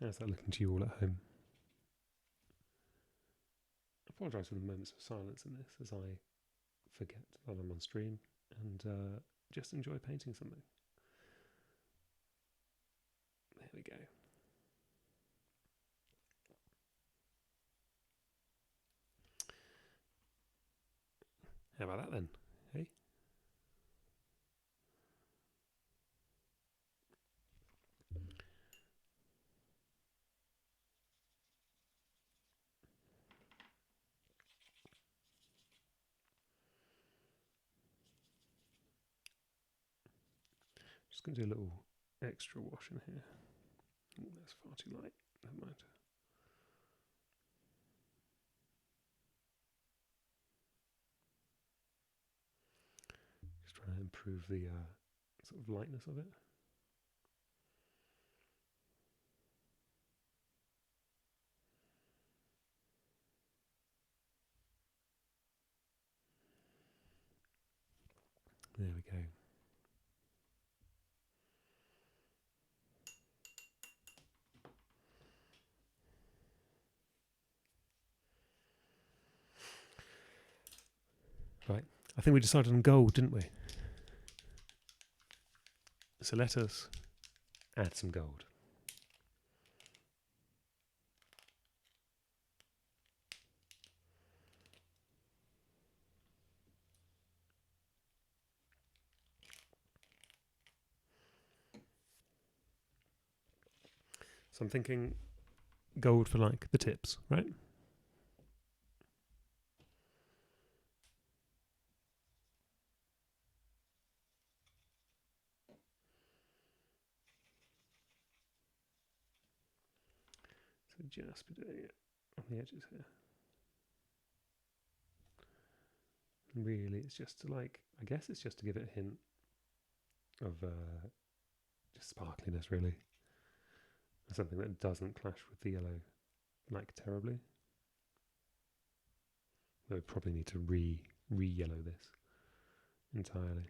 How's that looking to you all at home? I apologise for the moments of silence in this as I forget that I'm on stream and just enjoy painting something. There we go. How about that then? Hey? Just going to do a little extra wash in here. Oh, that's far too light. Never mind. Just trying to improve the sort of lightness of it. There we go. Right, I think we decided on gold, didn't we? So let us add some gold. So I'm thinking gold for like the tips, right? just be doing it on the edges here. And really, it's just to I guess it's just to give it a hint of just sparkliness, really. Something that doesn't clash with the yellow terribly. We probably need to re-yellow this entirely.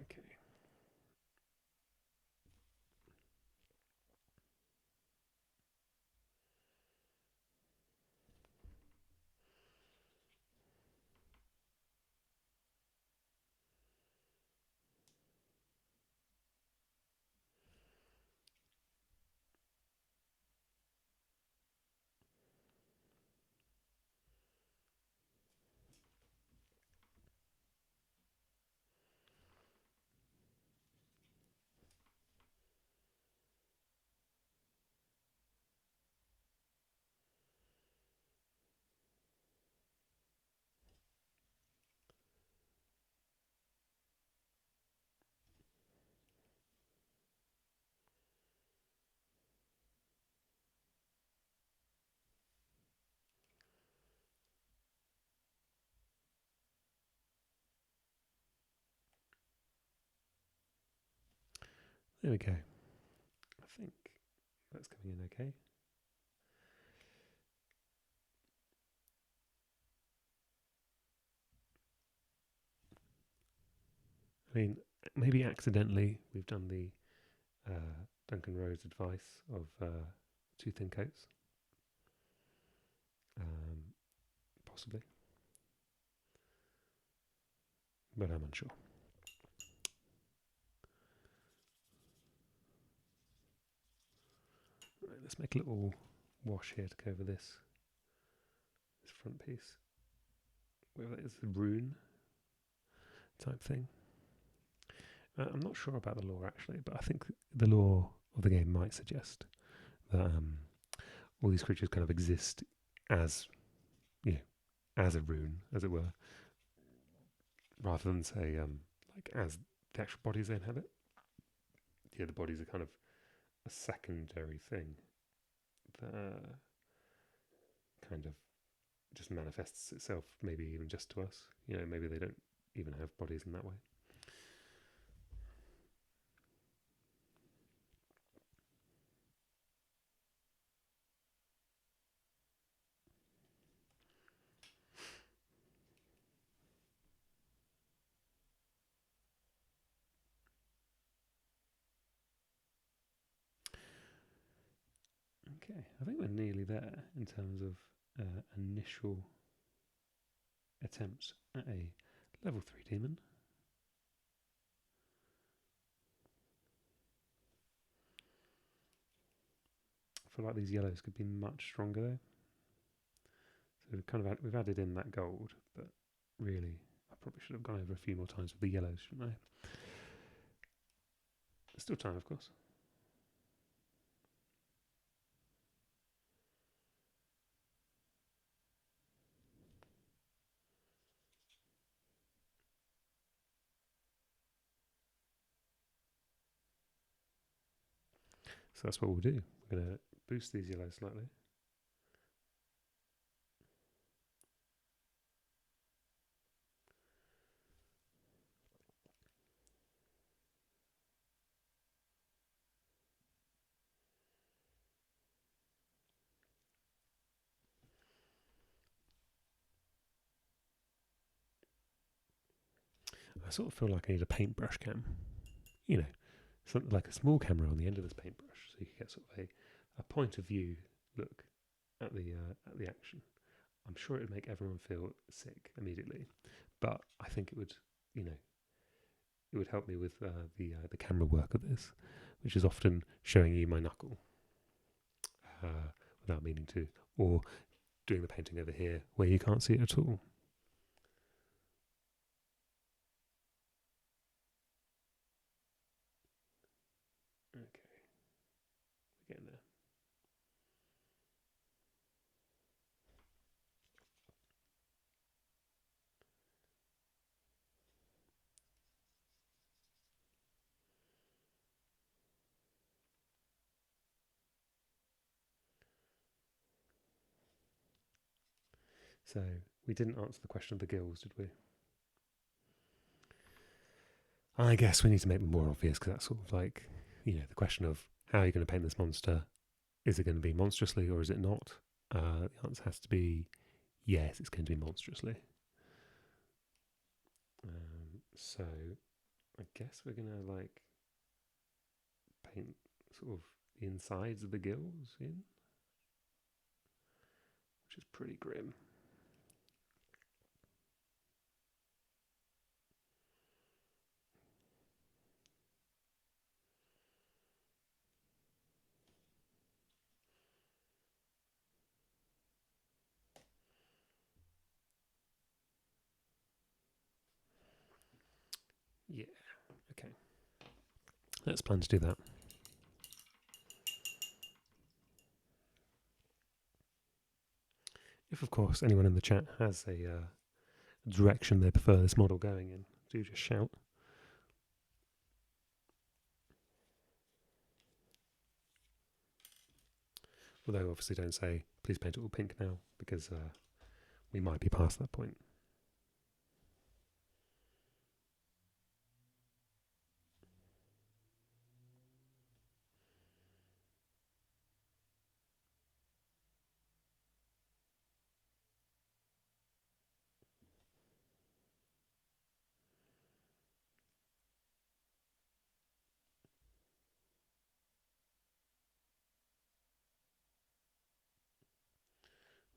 Okay. There we go. I think that's coming in okay. I mean, maybe accidentally we've done the Duncan Rose advice of 2 thin coats. Possibly. But I'm unsure. Right, let's make a little wash here to go over this front piece. Whether it's a rune type thing. I'm not sure about the lore actually, but I think the lore of the game might suggest that all these creatures kind of exist as, as a rune, as it were, rather than say as the actual bodies they inhabit. Yeah, the bodies are kind of a secondary thing that kind of just manifests itself, maybe even just to us. Maybe they don't even have bodies in that way. Okay, I think we're nearly there in terms of initial attempts at a level 3 demon. I feel like these yellows could be much stronger though. So we've added in that gold, but really I probably should have gone over a few more times with the yellows, shouldn't I? There's still time, of course. So that's what we'll do. We're going to boost these yellows slightly. I sort of feel like I need a paintbrush cam. Something like a small camera on the end of this paintbrush, so you can get sort of a point of view look at the action. I'm sure it would make everyone feel sick immediately, but I think it would it would help me with the camera work of this, which is often showing you my knuckle without meaning to, or doing the painting over here where you can't see it at all. Okay, we're getting there. So we didn't answer the question of the gills, did we? I guess we need to make them more obvious, because that's sort of like, the question of how are you going to paint this monster? Is it going to be monstrously or is it not? The answer has to be yes, it's going to be monstrously. So I guess we're going to like paint sort of the insides of the gills in, which is pretty grim. Yeah, okay. Let's plan to do that. If, of course, anyone in the chat has a direction they prefer this model going in, do just shout. Although, obviously, don't say, please paint it all pink now, because we might be past that point.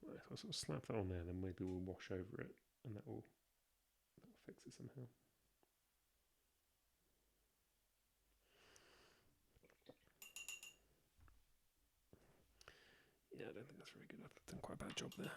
Right, so I'll sort of slap that on there, then maybe we'll wash over it, and that'll fix it somehow. Yeah, I don't think that's very good. I've done quite a bad job there.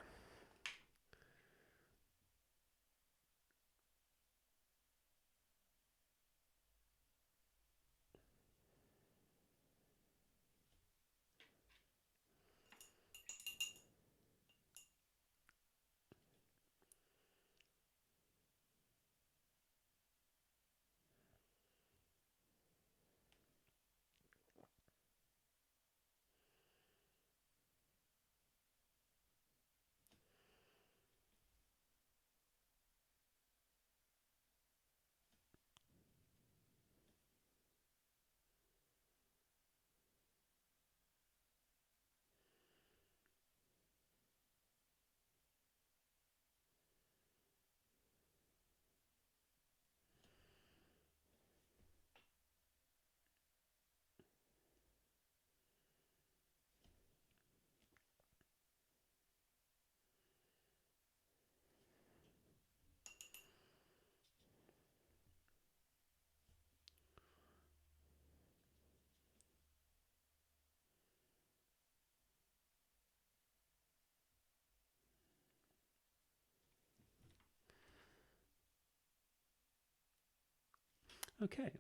Okay,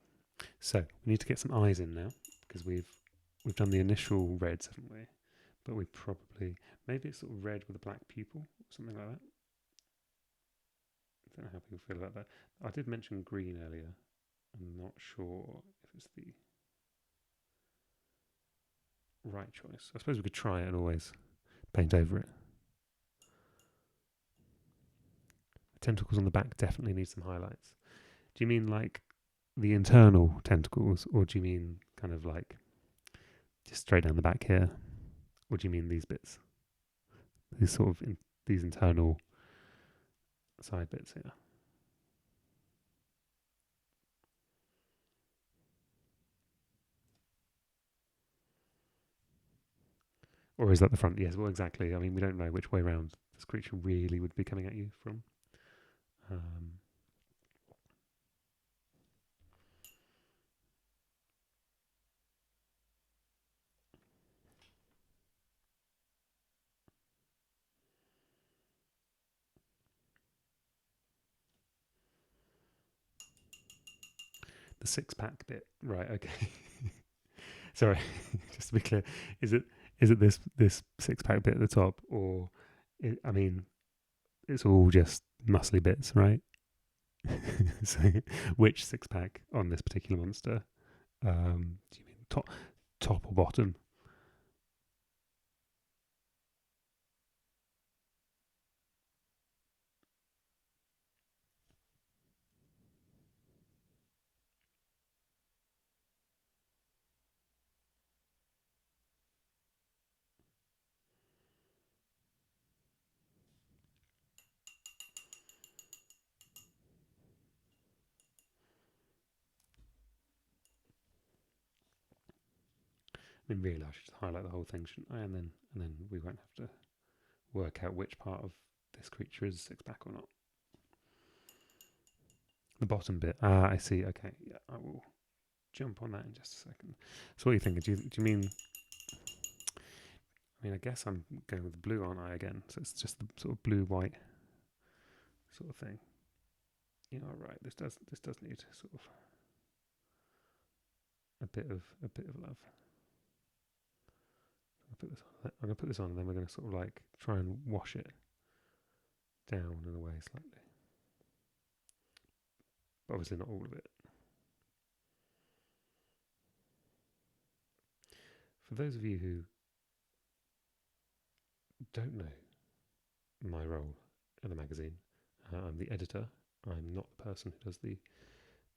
so we need to get some eyes in now, because we've done the initial reds, haven't we? But we probably, maybe it's sort of red with a black pupil, or something like that. I don't know how people feel about that. I did mention green earlier. I'm not sure if it's the right choice. I suppose we could try it and always paint over it. The tentacles on the back definitely need some highlights. Do you mean like the internal tentacles, or do you mean kind of like just straight down the back here? Or do you mean these bits? These sort of these internal side bits here. Or is that the front? Yes, well, exactly. I mean, we don't know which way around this creature really would be coming at you from. The 6-pack bit, right? Okay. Sorry, just to be clear, is it this 6-pack bit at the top, or I mean, it's all just muscly bits, right? So, which 6-pack on this particular monster? Do you mean top or bottom? I mean, really, I should just highlight the whole thing, shouldn't I? And then we won't have to work out which part of this creature is 6-pack or not. The bottom bit. Ah, I see. Okay, yeah, I will jump on that in just a second. So, what are you thinking? Do you mean? I mean, I guess I'm going with the blue, aren't I? Again, so it's just the sort of blue-white sort of thing. You know, right? This does need sort of a bit of love. I'm gonna put this on, and then we're gonna sort of like try and wash it down and away slightly, but obviously not all of it. For those of you who don't know my role in the magazine, I'm the editor. I'm not the person who does the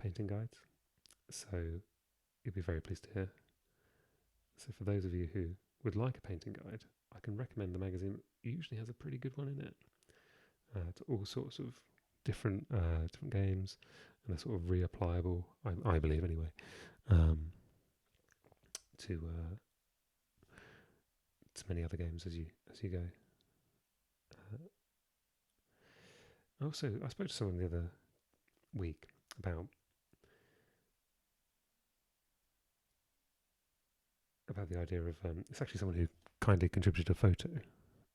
painting guides, so you'll be very pleased to hear. So for those of you who would like a painting guide, I can recommend the magazine. It usually has a pretty good one in it. To all sorts of different games, and they're sort of reapplicable, I believe anyway, to many other games as you go. Also, I spoke to someone the other week about the idea of it's actually someone who kindly contributed a photo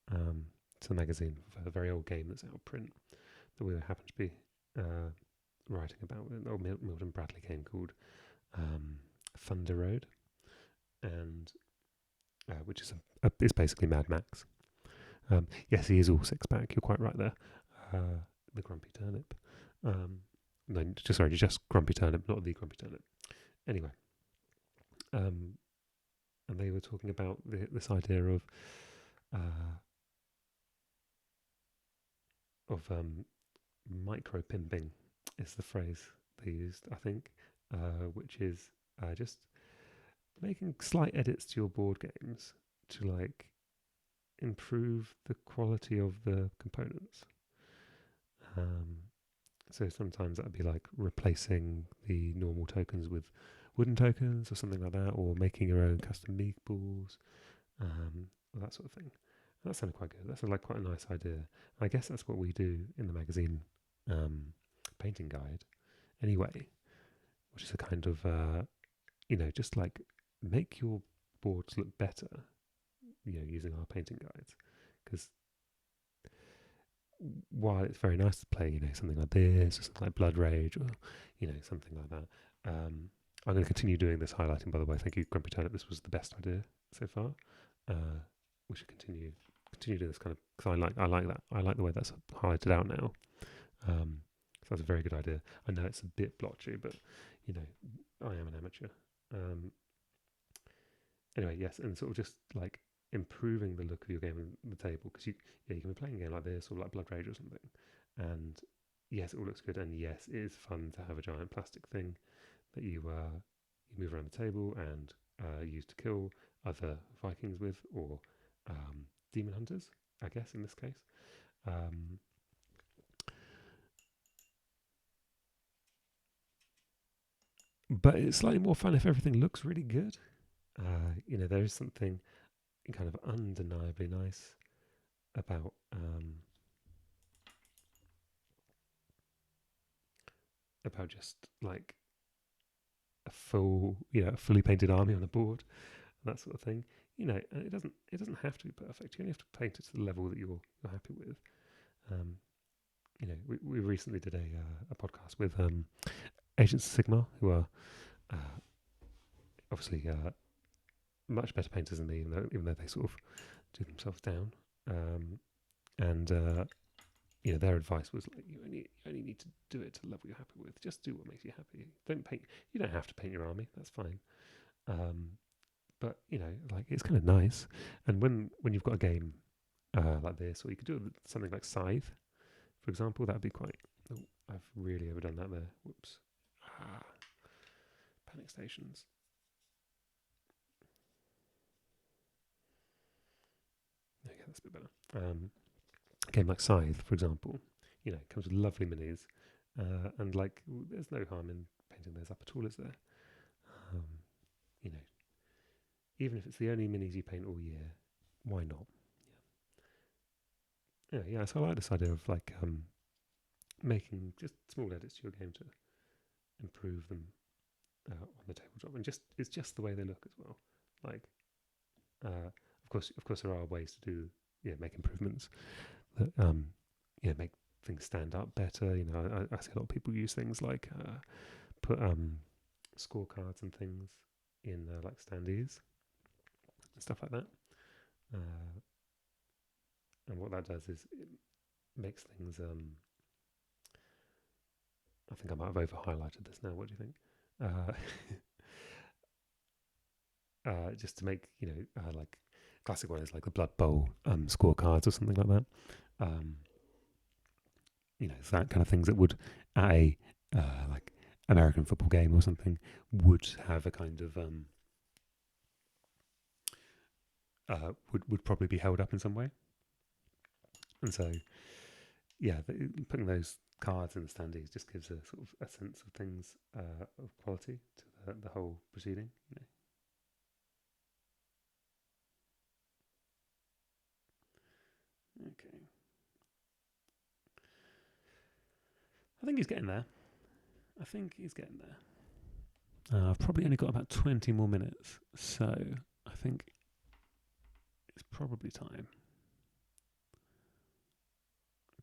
to the magazine for a very old game that's out of print that we happen to be writing about, an old Milton Bradley game called Thunder Road, and which is it's basically Mad Max. Yes, he is all 6-pack. You're quite right there. The Grumpy Turnip. No, just Grumpy Turnip, not the Grumpy Turnip. Anyway, and they were talking about this idea of micro pimping is the phrase they used, I think, which is just making slight edits to your board games to like improve the quality of the components. So sometimes that'd be like replacing the normal tokens with wooden tokens or something like that, or making your own custom meatballs, or that sort of thing. That sounded quite good. That's like quite a nice idea. I guess that's what we do in the magazine painting guide anyway, which is a kind of, just like make your boards look better, using our painting guides. Because while it's very nice to play, something like this or something like Blood Rage or, something like that, I'm going to continue doing this highlighting, by the way. Thank you, Grumpy Turnip. This was the best idea so far. We should continue doing this kind of, because I like that. I like the way that's highlighted out now. So that's a very good idea. I know it's a bit blotchy, but I am an amateur. Anyway, yes, and sort of just like improving the look of your game on the table, because you can be playing a game like this or like Blood Rage or something, and yes, it all looks good, and yes, it is fun to have a giant plastic thing that you move around the table and use to kill other Vikings with, or demon hunters, I guess in this case. But it's slightly more fun if everything looks really good. There is something kind of undeniably nice about just like a fully painted army on a board, and that sort of thing. And it doesn't have to be perfect. You only have to paint it to the level that you're happy with. We recently did a podcast with Agents of Sigmar, who are obviously much better painters than me, even though they sort of do themselves down. And their advice was like, you only need to do it to the level you're happy with. Just do what makes you happy. Don't paint. You don't have to paint your army. That's fine. But like it's kind of nice. And when you've got a game like this, or you could do something like Scythe, for example, that'd be quite. Oh, I've really overdone that there. Whoops. Panic stations. Okay, that's a bit better. A game like Scythe, for example, it comes with lovely minis, and like there's no harm in painting those up at all, is there? You know, even if it's the only minis you paint all year, why not? Yeah. So I like this idea of like making just small edits to your game to improve them on the tabletop, and it's just the way they look as well. Like, of course, there are ways to do make improvements that make things stand up better. I see a lot of people use things like put scorecards and things in like standees and stuff like that. And what that does is it makes things. I think I might have over highlighted this now. What do you think? Just to make like classic one is like the Blood Bowl scorecards or something like that. It's that kind of things that would at a like American football game or something would have a kind of would probably be held up in some way. And so putting those cards in the standees just gives a sort of a sense of things of quality to the whole proceeding. Okay. I think he's getting there. I've probably only got about 20 more minutes, so I think it's probably time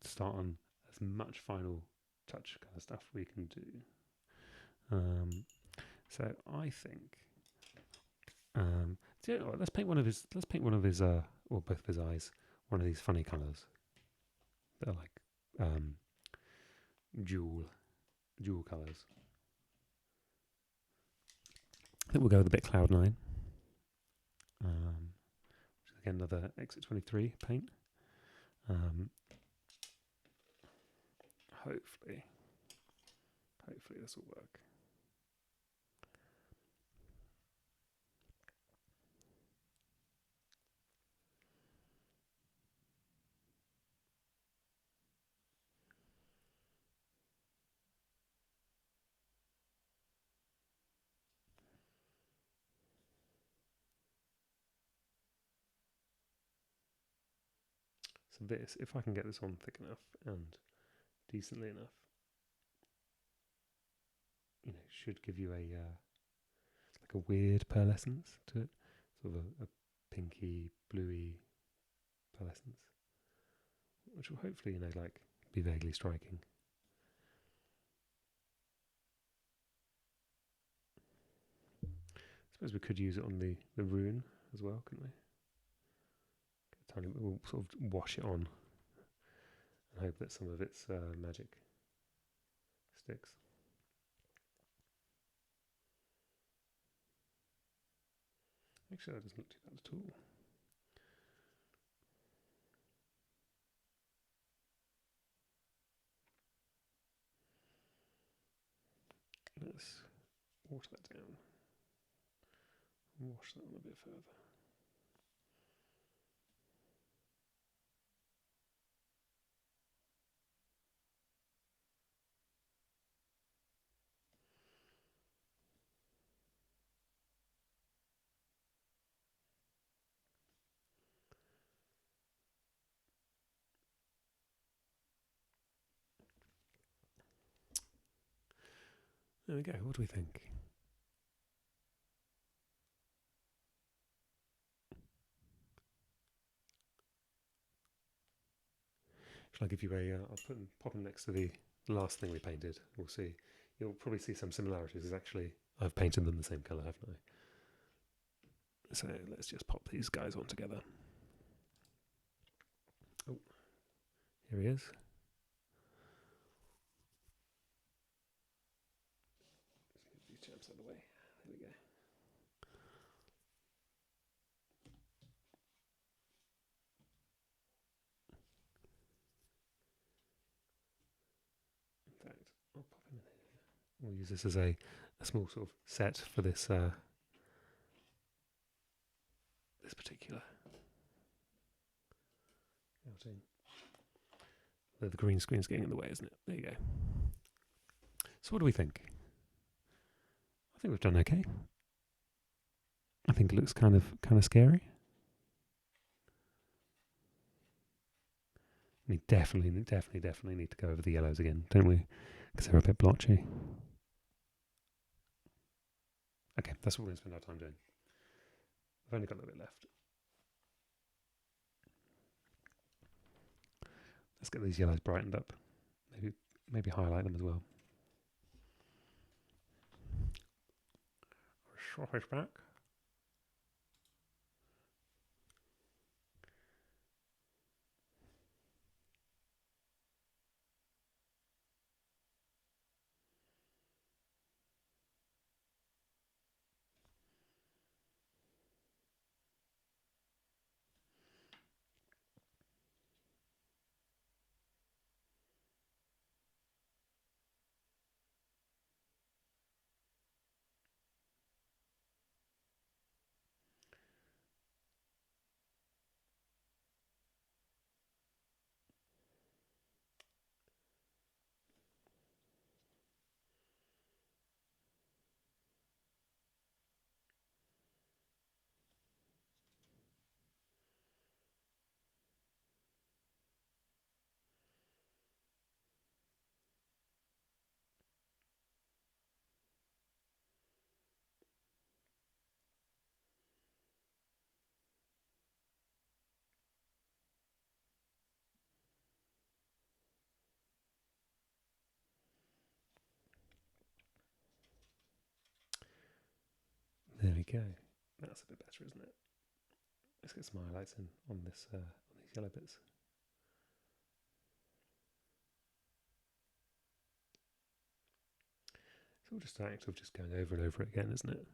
to start on as much final touch kind of stuff we can do. So I think, let's paint one of his, or both of his eyes, one of these funny colours. They're like jewel colours. I think we'll go with a bit Cloud9. Which is again another Exit 23 paint. Hopefully this will work. So this, if I can get this on thick enough and decently enough, should give you a like a weird pearlescence to it, sort of a pinky, bluey pearlescence, which will hopefully like be vaguely striking. I suppose we could use it on the rune as well, couldn't we? We'll sort of wash it on and hope that some of its magic sticks. Actually, that doesn't look too bad at all. Let's water that down. Wash that on a bit further. There we go. What do we think? Shall I give you a? I'll pop them next to the last thing we painted. We'll see. you'll probably see some similarities, because actually I've painted them the same colour, haven't I? So let's just pop these guys on together. Oh, here he is. Let's get these chaps out of the way. There we go. In fact, I'll pop him in here. We'll use this as a small sort of set for this this particular outing. The green screen's getting in the way, isn't it? There you go. So what do we think? I think we've done okay. I think it looks kind of scary. We definitely need to go over the yellows again, don't we? Because they're a bit blotchy. Okay, that's what we're going to spend our time doing. I've only got a little bit left. Let's get these yellows brightened up. Maybe highlight them as well. Swap back. There we go. That's a bit better, isn't it? Let's get some highlights in on this on these yellow bits. It's all just an act of just going over and over again, isn't it?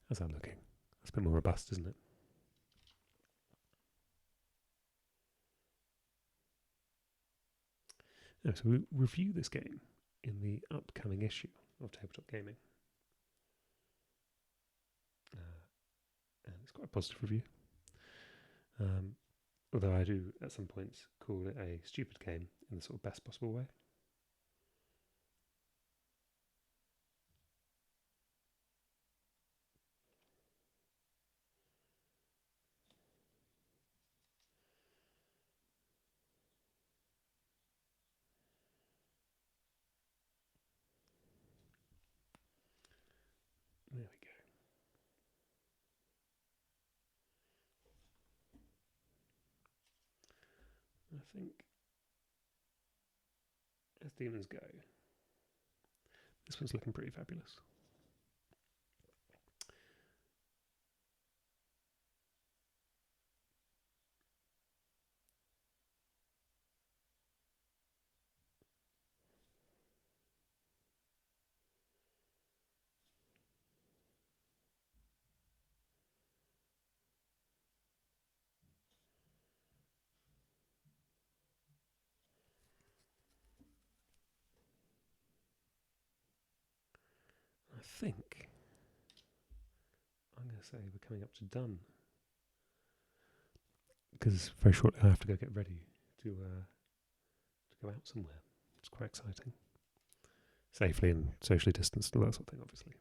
How's that looking? That's a bit more robust, isn't it? No, so we review this game in the upcoming issue of Tabletop Gaming. And it's quite a positive review. Although I do, at some points, call it a stupid game in the sort of best possible way. There we go. I think, as demons go, this one's looking pretty fabulous. I think I'm going to say we're coming up to done, because very shortly I have to go get ready to go out somewhere. It's quite exciting, safely and socially distanced and all that sort of thing, obviously.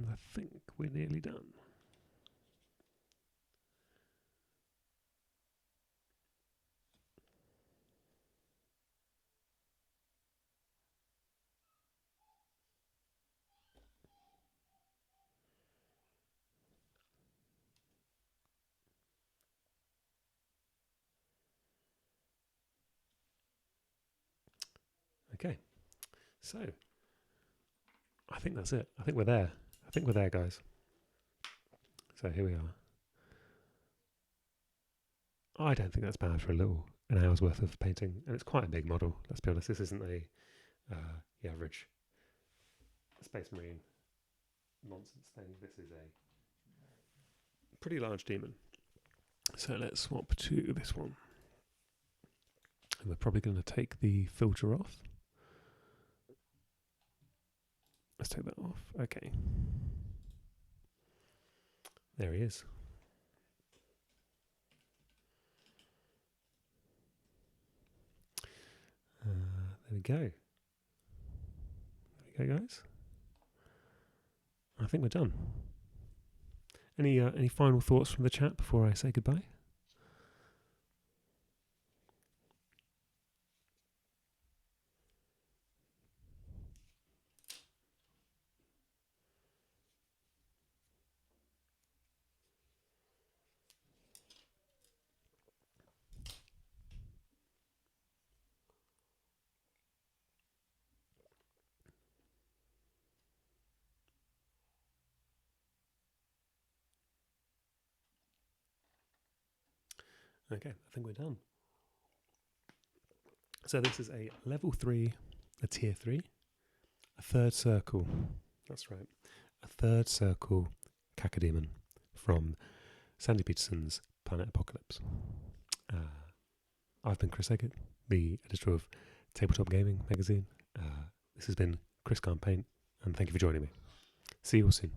And I think we're nearly done. Okay, so I think that's it. I think we're there. I think we're there, guys. So here we are. I don't think that's bad for an hour's worth of painting, and it's quite a big model. Let's be honest. This isn't the average Space Marine nonsense thing. This is a pretty large demon. So let's swap to this one. And we're probably going to take the filter off. Let's take that off. Okay. There he is. There we go. There we go, guys. I think we're done. Any final thoughts from the chat before I say goodbye? Okay, I think we're done. So this is a level 3, a tier 3, a third circle. That's right. A third circle Cacodemon from Sandy Petersen's Planet Apocalypse. I've been Chris Eggett, the editor of Tabletop Gaming magazine. This has been Chris Can't Paint, and thank you for joining me. See you all soon.